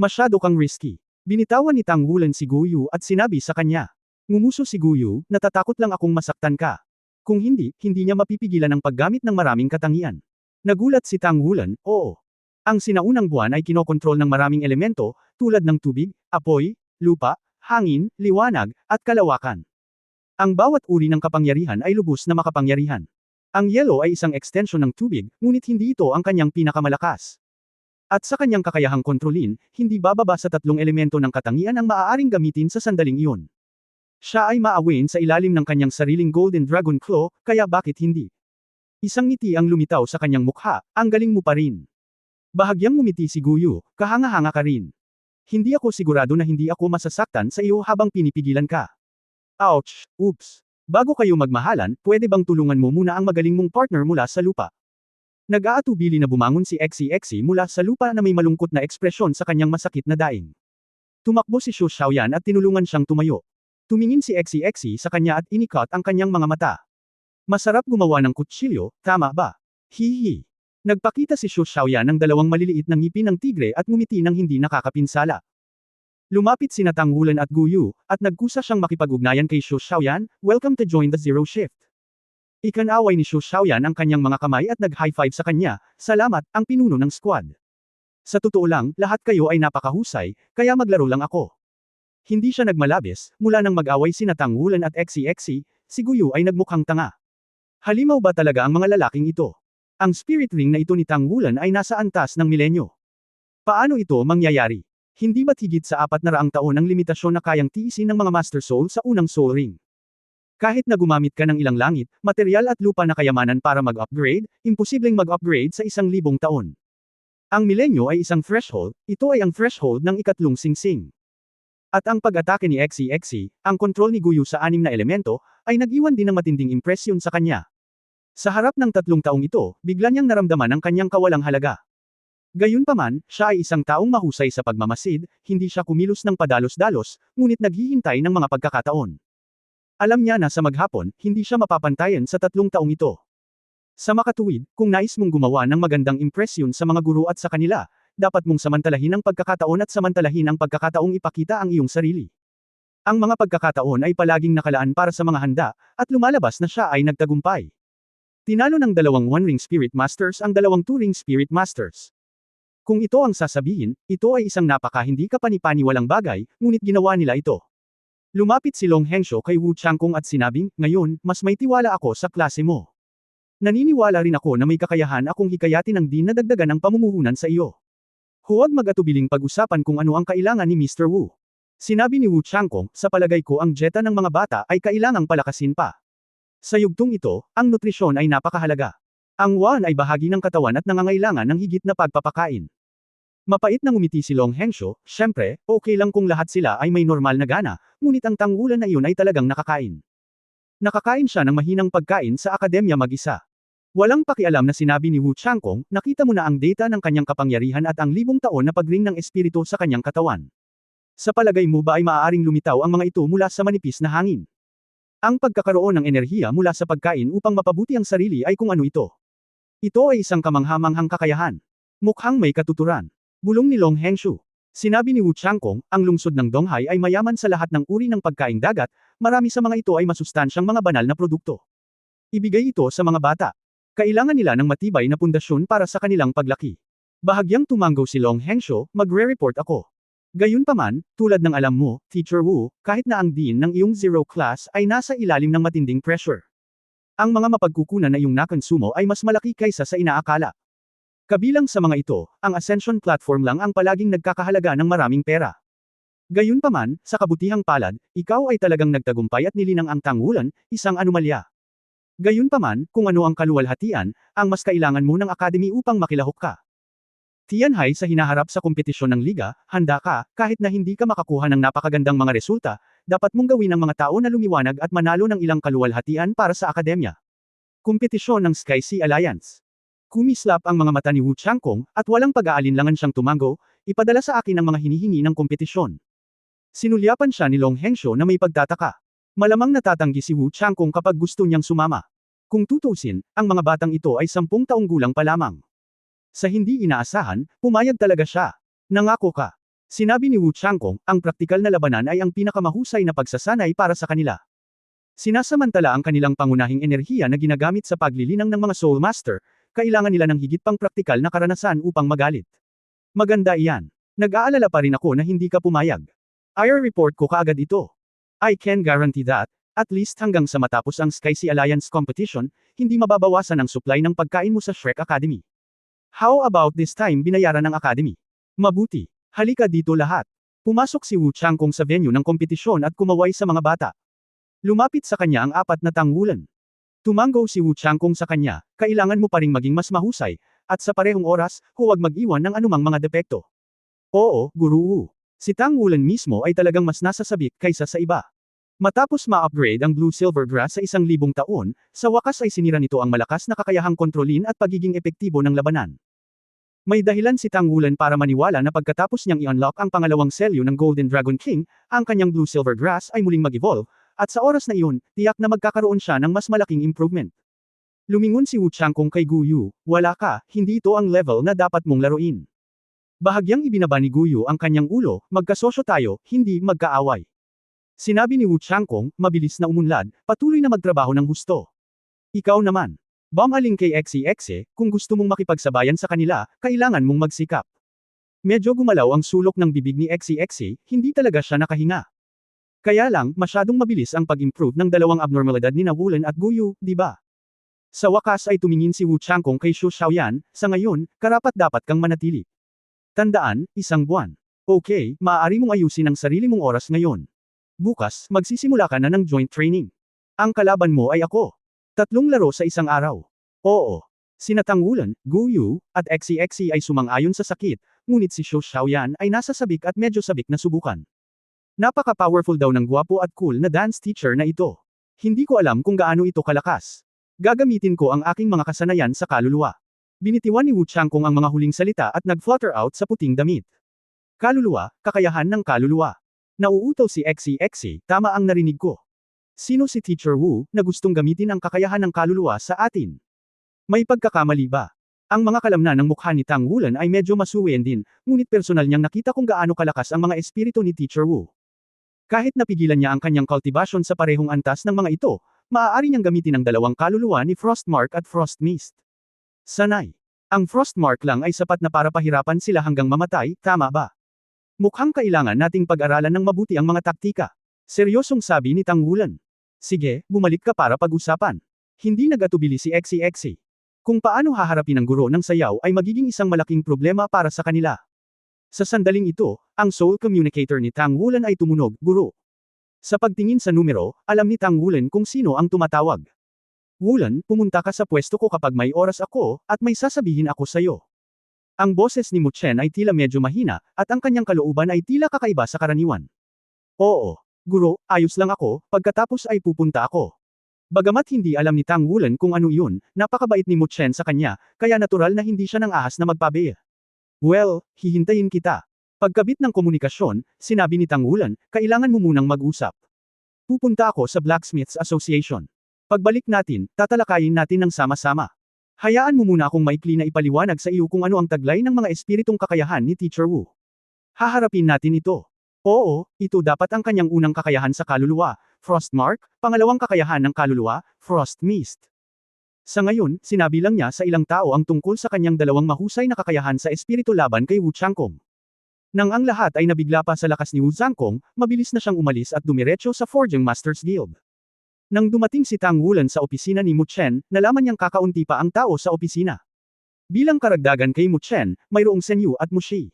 Masyado kang risky. Binitawan ni Tang Wulan si Guyu at sinabi sa kanya. Ngumuso si Guyu, natatakot lang akong masaktan ka. Kung hindi, hindi niya mapipigilan ang paggamit ng maraming katangian. Nagulat si Tang Wulan, oo. Ang sinaunang buwan ay kinokontrol ng maraming elemento, tulad ng tubig, apoy, lupa, hangin, liwanag, at kalawakan. Ang bawat uri ng kapangyarihan ay lubos na makapangyarihan. Ang yelo ay isang extension ng tubig, ngunit hindi ito ang kanyang pinakamalakas. At sa kanyang kakayahang kontrolin, hindi bababa sa tatlong elemento ng katangian ang maaaring gamitin sa sandaling iyon. Siya ay maawain sa ilalim ng kanyang sariling Golden Dragon Claw, kaya bakit hindi? Isang ngiti ang lumitaw sa kanyang mukha, ang galing mo pa rin. Bahagyang ngumiti si Guyu, kahanga-hanga ka rin. Hindi ako sigurado na hindi ako masasaktan sa iyo habang pinipigilan ka. Ouch, oops. Bago kayo magmahalan, pwede bang tulungan mo muna ang magaling mong partner mula sa lupa? Nag-aatubili na bumangon si Xie mula sa lupa na may malungkot na ekspresyon sa kanyang masakit na daing. Tumakbo si Xu Xiaoyan at tinulungan siyang tumayo. Tumingin si Xie sa kanya at inikat ang kanyang mga mata. Masarap gumawa ng kutsilyo, tama ba? Hihi. Nagpakita si Xu Xiaoyan ng dalawang maliliit na ngipin ng tigre at ngumiti ng hindi nakakapinsala. Lumapit sina Tang Wulan at Guyu, at nagkusa siyang makipag-ugnayan kay Xu Xiaoyan, welcome to join the Zero Shift. Ikanaway ni Xu Xiaoyan ang kanyang mga kamay at nag-high five sa kanya, salamat, ang pinuno ng squad. Sa totoo lang, lahat kayo ay napakahusay, kaya maglaro lang ako. Hindi siya nagmalabis, mula nang mag-away sina Tang Wulan at Xie, si Guyu ay nagmukhang tanga. Halimaw ba talaga ang mga lalaking ito? Ang spirit ring na ito ni Tang Wulan ay nasa antas ng milenyo. Paano ito mangyayari? Hindi ba't higit sa 400 taon ang limitasyon na kayang tiisin ng mga Master Soul sa unang Soul Ring? Kahit na gumamit ka ng ilang langit, material at lupa na kayamanan para mag-upgrade, imposibleng mag-upgrade sa 1,000 taon. Ang milenyo ay isang threshold, ito ay ang threshold ng ikatlong singsing. At ang pag-atake ni Xie, ang kontrol ni Guyu sa 6 na elemento, ay nag-iwan din ng matinding impresyon sa kanya. Sa harap ng 3 taong ito, bigla niyang naramdaman ang kanyang kawalang halaga. Gayunpaman, siya ay isang taong mahusay sa pagmamasid, hindi siya kumilos ng padalos-dalos, ngunit naghihintay ng mga pagkakataon. Alam niya na sa maghapon, hindi siya mapapantayan sa 3 taong ito. Sa makatuwid, kung nais mong gumawa ng magandang impresyon sa mga guro at sa kanila, dapat mong samantalahin ang pagkakataon at samantalahin ang pagkakataong ipakita ang iyong sarili. Ang mga pagkakataon ay palaging nakalaan para sa mga handa, at lumalabas na siya ay nagtagumpay. Tinalo ng 2 One-Ring Spirit Masters ang 2 Two-Ring Spirit Masters. Kung ito ang sasabihin, ito ay isang napaka-hindi kapani-paniwalang bagay, ngunit ginawa nila ito. Lumapit si Long Hengshou kay Wu Changkong at sinabing, ngayon, mas may tiwala ako sa klase mo. Naniniwala rin ako na may kakayahan akong hikayatin ang din na dagdagan ang pamumuhunan sa iyo. Huwag mag-atubiling pag-usapan kung ano ang kailangan ni Mr. Wu. Sinabi ni Wu Changkong, sa palagay ko ang dieta ng mga bata ay kailangang palakasin pa. Sa yugtong ito, ang nutrisyon ay napakahalaga. Ang wan ay bahagi ng katawan at nangangailangan ng higit na pagpapakain. Mapait na ngumiti si Long Hengshou, syempre, okay lang kung lahat sila ay may normal na gana, ngunit ang Tang Wulan na iyon ay talagang nakakain. Nakakain siya ng mahinang pagkain sa akademya mag-isa. Walang pakialam na sinabi ni Wu Changkong, nakita mo na ang data ng kanyang kapangyarihan at ang 1,000 taon na pagring ng espiritu sa kanyang katawan. Sa palagay mo ba ay maaaring lumitaw ang mga ito mula sa manipis na hangin? Ang pagkakaroon ng enerhiya mula sa pagkain upang mapabuti ang sarili ay kung ano ito. Ito ay isang kamanghamanghang kakayahan. Mukhang may katuturan. Bulong ni Long Hengshou. Sinabi ni Wu Changkong, ang lungsod ng Donghai ay mayaman sa lahat ng uri ng pagkaing dagat, marami sa mga ito ay masustansyang mga banal na produkto. Ibigay ito sa mga bata. Kailangan nila ng matibay na pundasyon para sa kanilang paglaki. Bahagyang tumanggaw si Long Hengshou, magre-report ako. Gayunpaman, tulad ng alam mo, Teacher Wu, kahit na ang dean ng iyong zero class ay nasa ilalim ng matinding pressure. Ang mga mapagkukunan na iyong nakonsumo ay mas malaki kaysa sa inaakala. Kabilang sa mga ito, ang Ascension platform lang ang palaging nagkakahalaga ng maraming pera. Gayunpaman, sa kabutihang palad, ikaw ay talagang nagtagumpay at nilinang ang Tang Wulan, isang anomalya. Gayunpaman, kung ano ang kaluwalhatian, ang mas kailangan mo ng academy upang makilahok ka. Tianhai sa hinaharap sa kompetisyon ng liga, handa ka, kahit na hindi ka makakuha ng napakagandang mga resulta, dapat mong gawin ang mga tao na lumiwanag at manalo ng ilang kaluwalhatian para sa akademya. Kompetisyon ng Sky Sea Alliance. Kumislap ang mga mata ni Wu Changkong, at walang pag-aalinlangan siyang tumango, ipadala sa akin ang mga hinihingi ng kompetisyon. Sinulyapan siya ni Long Hengshou na may pagtataka. Malamang natatanggi si Wu Changkong kapag gusto niyang sumama. Kung tutusin, ang mga batang ito ay 10 taong gulang pa lamang. Sa hindi inaasahan, pumayag talaga siya. Nangako ka. Sinabi ni Wu Changkong, ang praktikal na labanan ay ang pinakamahusay na pagsasanay para sa kanila. Sinasamantala ang kanilang pangunahing enerhiya na ginagamit sa paglilinang ng mga Soul Master, kailangan nila ng higit pang praktikal na karanasan upang magalit. Maganda iyan. Nag-aalala pa rin ako na hindi ka pumayag. I-report ko kaagad ito. I can guarantee that, at least hanggang sa matapos ang Sky Sea Alliance competition, hindi mababawasan ang supply ng pagkain mo sa Shrek Academy. How about this time binayaran ng Academy? Mabuti. Halika dito lahat. Pumasok si Wu Changkong sa venue ng kompetisyon at kumaway sa mga bata. Lumapit sa kanya ang 4 na tanghulan. Tumanggo si Wu Changkong sa kanya, kailangan mo pa ring maging mas mahusay, at sa parehong oras, huwag mag-iwan ng anumang mga depekto. Oo, Guru Wu. Si Tang Wulan mismo ay talagang mas nasasabik kaysa sa iba. Matapos ma-upgrade ang Blue Silver Grass sa 1,000 taon, sa wakas ay sinira nito ang malakas na kakayahang kontrolin at pagiging epektibo ng labanan. May dahilan si Tang Wulan para maniwala na pagkatapos niyang i-unlock ang pangalawang selyo ng Golden Dragon King, ang kanyang Blue Silver Grass ay muling mag-evolve, at sa oras na iyon, tiyak na magkakaroon siya ng mas malaking improvement. Lumingon si Wu Changkong kay Gu Yu, wala ka, hindi ito ang level na dapat mong laruin. Bahagyang ibinaba ni Gu Yu ang kanyang ulo, magkasosyo tayo, hindi magkaaway. Sinabi ni Wu Changkong, mabilis na umunlad, patuloy na magtrabaho ng husto. Ikaw naman. Bumaling kay Xe, kung gusto mong makipagsabayan sa kanila, kailangan mong magsikap. Medyo gumalaw ang sulok ng bibig ni Xe, hindi talaga siya nakahinga. Kaya lang, masyadong mabilis ang pag-improve ng dalawang abnormalidad ni Wulan at Gu Yu, di ba? Sa wakas ay tumingin si Wu Changkong kay Xu Xiaoyan, sa ngayon, karapat-dapat kang manatili. Tandaan, 1 buwan. Okay, maaari mong ayusin ang sarili mong oras ngayon. Bukas, magsisimula ka na ng joint training. Ang kalaban mo ay ako. 3 laro sa 1 araw. Oo. Sina Tang Wulan, Gu Yu, at Xe ay sumang-ayon sa sakit, ngunit si Xu Xiaoyan ay nasa sabik at medyo sabik na subukan. Napaka-powerful daw ng gwapo at cool na dance teacher na ito. Hindi ko alam kung gaano ito kalakas. Gagamitin ko ang aking mga kasanayan sa kaluluwa. Binitiwan ni Wu Changkong ang mga huling salita at nag-flutter out sa puting damit. Kaluluwa, kakayahan ng kaluluwa. Nauutaw si Xe, tama ang narinig ko. Sino si Teacher Wu, na gustong gamitin ang kakayahan ng kaluluwa sa atin? May pagkakamali ba? Ang mga kalamnan ng mukha ni Tang Wulan ay medyo masuwin din, ngunit personal niyang nakita kung gaano kalakas ang mga espiritu ni Teacher Wu. Kahit napigilan niya ang kanyang cultivation sa parehong antas ng mga ito, maaari niyang gamitin ang dalawang kaluluwa ni Frostmark at Frostmist. Sanay. Ang Frostmark lang ay sapat na para pahirapan sila hanggang mamatay, tama ba? Mukhang kailangan nating pag-aralan ng mabuti ang mga taktika. Seryosong sabi ni Tang Wulan. Sige, bumalik ka para pag-usapan. Hindi nag-atubili si Xe. Kung paano haharapin ang guro ng sayaw ay magiging isang malaking problema para sa kanila. Sa sandaling ito, ang soul communicator ni Tang Wulan ay tumunog, guro. Sa pagtingin sa numero, alam ni Tang Wulan kung sino ang tumatawag. Wulan, pumunta ka sa pwesto ko kapag may oras ako, at may sasabihin ako sa'yo. Ang boses ni Mu Chen ay tila medyo mahina, at ang kanyang kalooban ay tila kakaiba sa karaniwan. Oo, guro, ayos lang ako, pagkatapos ay pupunta ako. Bagamat hindi alam ni Tang Wulan kung ano iyon, napakabait ni Mu Chen sa kanya, kaya natural na hindi siya nang ahas na magpabe. Well, hihintayin kita. Pagkabit ng komunikasyon, sinabi ni Tang Wulan, kailangan mo munang mag-usap. Pupunta ako sa Blacksmiths Association. Pagbalik natin, tatalakayin natin ng sama-sama. Hayaan mo muna akong maikli na ipaliwanag sa iyo kung ano ang taglay ng mga espiritong kakayahan ni Teacher Wu. Haharapin natin ito. Oo, ito dapat ang kanyang unang kakayahan sa kaluluwa, Frostmark, pangalawang kakayahan ng kaluluwa, Frostmist. Sa ngayon, sinabi lang niya sa ilang tao ang tungkol sa kanyang dalawang mahusay na kakayahan sa espiritu laban kay Wu Changkong. Nang ang lahat ay nabigla pa sa lakas ni Wu Changkong, mabilis na siyang umalis at dumiretso sa Forging Masters Guild. Nang dumating si Tang Wulan sa opisina ni Mu Chen, nalaman niyang kakaunti pa ang tao sa opisina. Bilang karagdagan kay Mu Chen, mayroong Senyu at Mushi.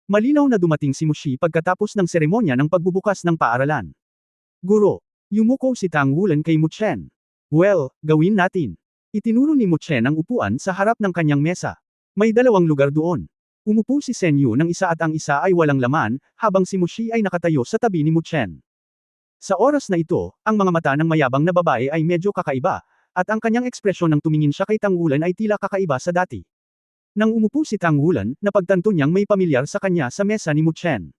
Malinaw na dumating si Mushi pagkatapos ng seremonya ng pagbubukas ng paaralan. Guro, yumuko si Tang Wulan kay Mu Chen. Well, gawin natin. Itinuro ni Mu Chen ang upuan sa harap ng kanyang mesa. May 2 lugar doon. Umupo si Senyu ng isa at ang isa ay walang laman, habang si Mushi ay nakatayo sa tabi ni Mu Chen. Sa oras na ito, ang mga mata ng mayabang na babae ay medyo kakaiba, at ang kanyang ekspresyon nang tumingin siya kay Tang Wulan ay tila kakaiba sa dati. Nang umupo si Tang Wulan, napagtanto niyang may pamilyar sa kanya sa mesa ni Mu Chen.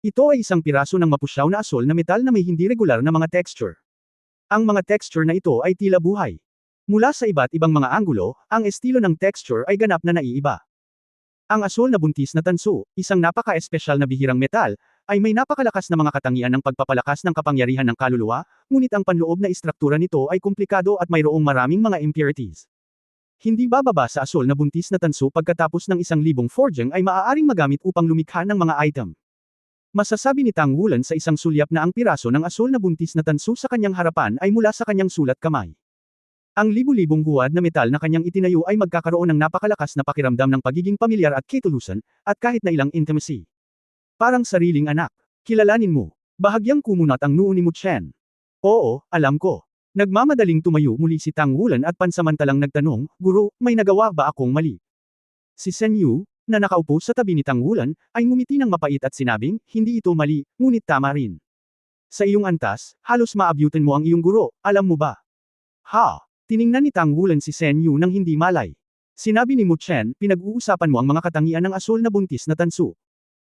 Ito ay isang piraso ng mapusyaw na asol na metal na may hindi regular na mga texture. Ang mga texture na ito ay tila buhay. Mula sa iba't ibang mga anggulo, ang estilo ng texture ay ganap na naiiba. Ang asol na buntis na tanso, isang napaka-espesyal na bihirang metal, ay may napakalakas na mga katangian ng pagpapalakas ng kapangyarihan ng kaluluwa, ngunit ang panloob na istruktura nito ay komplikado at mayroong maraming mga impurities. Hindi bababa sa asul na buntis na tanso pagkatapos ng 1,000 forging ay maaaring magamit upang lumikha ng mga item. Masasabi ni Tang Wulan sa isang sulyap na ang piraso ng asul na buntis na tanso sa kanyang harapan ay mula sa kanyang sulat kamay. Ang libu-libong huwad na metal na kanyang itinayo ay magkakaroon ng napakalakas na pakiramdam ng pagiging pamilyar at ketulusan, at kahit na ilang intimacy. Parang sariling anak. Kilalanin mo. Bahagyang kumunat ang noo ni Mu Chen. Oo, alam ko. Nagmamadaling tumayo muli si Tang Wulan at pansamantalang nagtanong, Guro, may nagawa ba akong mali? Si Shen Yu, na nakaupo sa tabi ni Tang Wulan, ay ngumiti ng mapait at sinabing, hindi ito mali, ngunit tama rin. Sa iyong antas, halos maabyutin mo ang iyong guro, alam mo ba? Ha? Tiningnan ni Tang Wulan si Shen Yu nang hindi malay. Sinabi ni Mu Chen, pinag-uusapan mo ang mga katangian ng asul na buntis na tanso.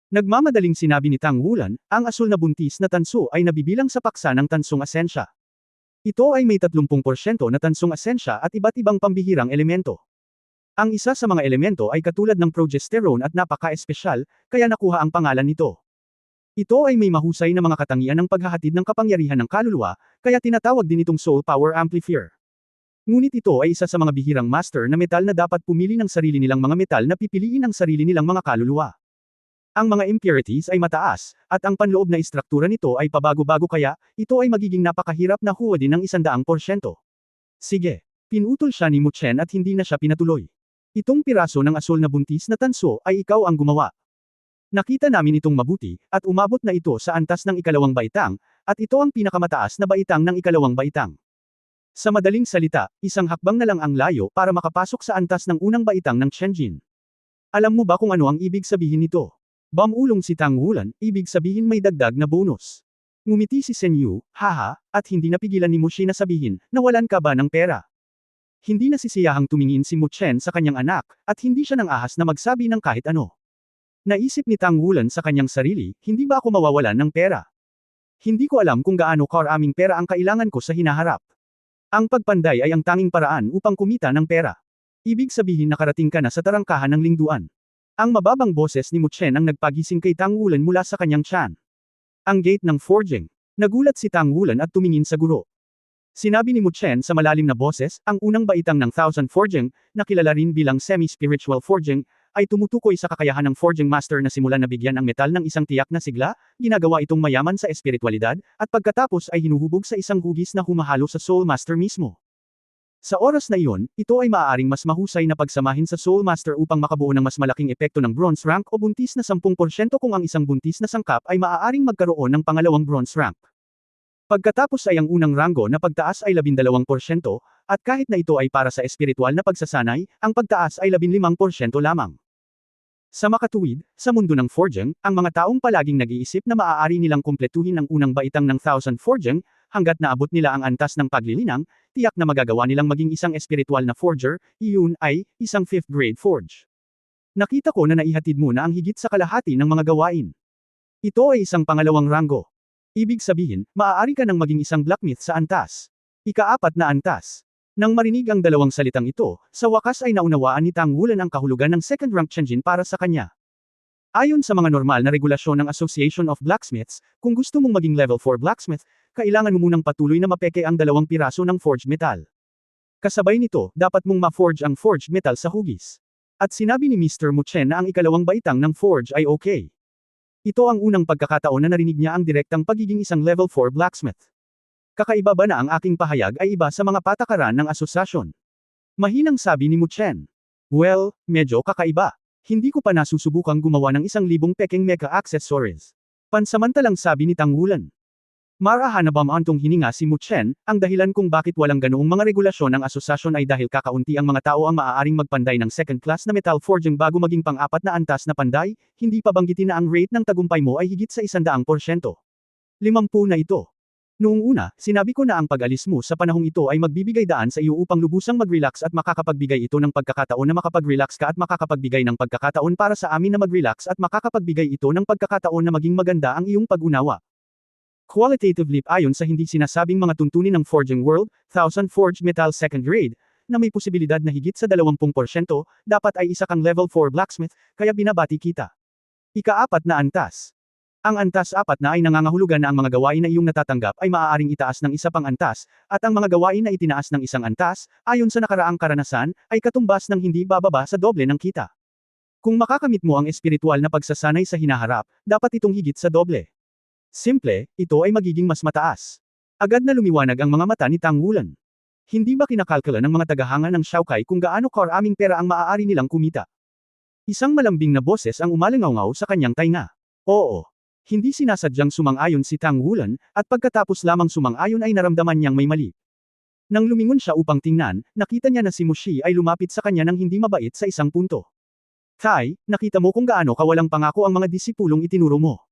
Nagmamadaling sinabi ni Tang Wulan, ang asul na buntis na tanso ay nabibilang sa paksa ng tansong asensya. Ito ay may 30% na tansong asensya at iba't ibang pambihirang elemento. Ang isa sa mga elemento ay katulad ng progesterone at napaka-espesyal, kaya nakuha ang pangalan nito. Ito ay may mahusay na mga katangian ng paghahatid ng kapangyarihan ng kaluluwa, kaya tinatawag din itong soul power amplifier. Ngunit ito ay isa sa mga bihirang master na metal na dapat pumili ng sarili nilang mga metal na pipiliin ang sarili nilang mga kaluluwa. Ang mga impurities ay mataas, at ang panloob na istruktura nito ay pabago-bago kaya, ito ay magiging napakahirap na huwadin ng 100%. Sige. Pinutol siya ni Mu Chen at hindi na siya pinatuloy. Itong piraso ng asul na buntis na tanso ay ikaw ang gumawa. Nakita namin itong mabuti, at umabot na ito sa antas ng 2 baitang, at ito ang pinakamataas na baitang ng 2 baitang. Sa madaling salita, isang hakbang na lang ang layo para makapasok sa antas ng unang baitang ng Chenjin. Alam mo ba kung ano ang ibig sabihin nito? Bamulong si Tang Wulan, ibig sabihin may dagdag na bonus. Ngumiti si Shen Yu, haha, at hindi napigilan ni Mu Shi na sabihin, nawalan ka ba ng pera? Hindi nasisiyahang tumingin si Mu Chen sa kanyang anak, at hindi siya nang ahas na magsabi ng kahit ano. Naisip ni Tang Wulan sa kanyang sarili, hindi ba ako mawawalan ng pera? Hindi ko alam kung gaano karaming pera ang kailangan ko sa hinaharap. Ang pagpanday ay ang tanging paraan upang kumita ng pera. Ibig sabihin nakarating ka na sa tarangkahan ng lingduan. Ang mababang boses ni Mu Chen ang nagpagising kay Tang Wulan mula sa kanyang tiyan. Ang gate ng forging. Nagulat si Tang Wulan at tumingin sa guro. Sinabi ni Mu Chen sa malalim na boses, ang unang baitang ng 1,000 forging, na kilala rin bilang semi-spiritual forging, ay tumutukoy sa kakayahan ng forging master na simulan na bigyan ang metal ng isang tiyak na sigla, ginagawa itong mayaman sa espiritualidad, at pagkatapos ay hinuhubog sa isang hugis na humahalo sa soul master mismo. Sa oras na iyon, ito ay maaaring mas mahusay na pagsamahin sa soul master upang makabuo ng mas malaking epekto ng bronze rank o buntis na 10% kung ang isang buntis na sangkap ay maaaring magkaroon ng pangalawang bronze rank. Pagkatapos ay ang unang ranggo na pagtaas ay 12%, at kahit na ito ay para sa espiritual na pagsasanay, ang pagtaas ay 15% lamang. Sa makatuwid, sa mundo ng forging, ang mga taong palaging nag-iisip na maaari nilang kumpletuhin ang unang baitang ng 1,000 forging, hanggat naabot nila ang antas ng paglilinang, tiyak na magagawa nilang maging isang espiritual na forger, iyon ay, isang 5th grade forge. Nakita ko na naihatid mo na ang higit sa kalahati ng mga gawain. Ito ay isang pangalawang ranggo. Ibig sabihin, maaari ka nang maging isang blacksmith sa antas. Ika-4 na antas. Nang marinig ang dalawang salitang ito, sa wakas ay naunawaan ni Tang Wulan ang kahulugan ng second rank Chenjin para sa kanya. Ayon sa mga normal na regulasyon ng Association of Blacksmiths, kung gusto mong maging level 4 blacksmith, kailangan mo munang patuloy na mapeke ang 2 piraso ng forged metal. Kasabay nito, dapat mong ma-forge ang forged metal sa hugis. At sinabi ni Mr. Mu Chen na ang 2 baitang ng forge ay okay. Ito ang unang pagkakataon na narinig niya ang direktang pagiging isang level 4 blacksmith. Kakaiba ba na ang aking pahayag ay iba sa mga patakaran ng asosasyon? Mahinang sabi ni Mu Chen. Well, medyo kakaiba. Hindi ko pa nasusubukang gumawa ng 1,000 peking mecha accessories. Pansamantalang sabi ni Tang Wulan. Marahanabam antong hininga si Mu Chen, ang dahilan kung bakit walang ganoong mga regulasyon ng asosasyon ay dahil kakaunti ang mga tao ang maaaring magpanday ng second class na metal forging bago maging pang-4 na antas na panday, hindi pa banggitin na ang rate ng tagumpay mo ay higit sa 100%. 50 na ito. Noong una, sinabi ko na ang pag-alis mo sa panahong ito ay magbibigay daan sa iyo upang lubusang mag-relax at makakapagbigay ito ng pagkakataon na makapag-relax ka at makakapagbigay ng pagkakataon para sa amin na mag-relax at makakapagbigay ito ng pagkakataon na maging maganda ang iyong pag-unawa. Qualitative leap ayon sa hindi sinasabing mga tuntunin ng Forging World, 1,000 Forged Metal Second Grade, na may posibilidad na higit sa 20%, dapat ay isa kang level 4 blacksmith, kaya binabati kita. Ika-4 na antas. Ang antas 4 na ay nangangahulugan na ang mga gawain na iyong natatanggap ay maaaring itaas ng isa pang antas, at ang mga gawain na itinaas ng isang antas, ayon sa nakaraang karanasan, ay katumbas ng hindi bababa sa doble ng kita. Kung makakamit mo ang espiritual na pagsasanay sa hinaharap, dapat itong higit sa doble. Simple, ito ay magiging mas mataas. Agad na lumiwanag ang mga mata ni Tang Wulan. Hindi ba kinakalkula ng mga tagahanga ng Xiaokai kung gaano karaming pera ang maaari nilang kumita? Isang malambing na boses ang umalingaw sa kanyang tainga. Oo. Hindi sinasadyang sumang-ayon si Tang Wulan, at pagkatapos lamang sumang-ayon ay naramdaman niyang may mali. Nang lumingon siya upang tingnan, nakita niya na si Mushi ay lumapit sa kanya ng hindi mabait sa isang punto. Tai, nakita mo kung gaano kawalang pangako ang mga disipulong itinuro mo.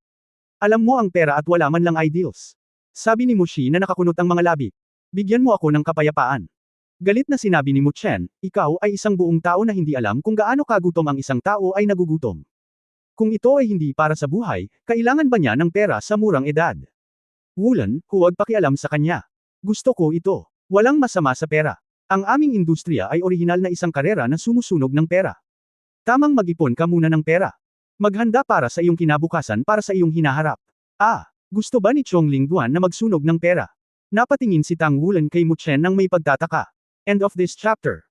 Alam mo ang pera at wala man lang ideals. Sabi ni Mushi na nakakunot ang mga labi. Bigyan mo ako ng kapayapaan. Galit na sinabi ni Mu Chen, ikaw ay isang buong tao na hindi alam kung gaano kagutom ang isang tao ay nagugutom. Kung ito ay hindi para sa buhay, kailangan ba niya ng pera sa murang edad? Wulan, huwag pakialam sa kanya. Gusto ko ito. Walang masama sa pera. Ang aming industriya ay orihinal na isang karera na sumusunog ng pera. Tamang mag-ipon ka muna ng pera. Maghanda para sa iyong kinabukasan para sa iyong hinaharap. Gusto ba ni Chong Lingduan na magsunog ng pera? Napatingin si Tang Wulan kay Mu Chen nang may pagtataka. End of this chapter.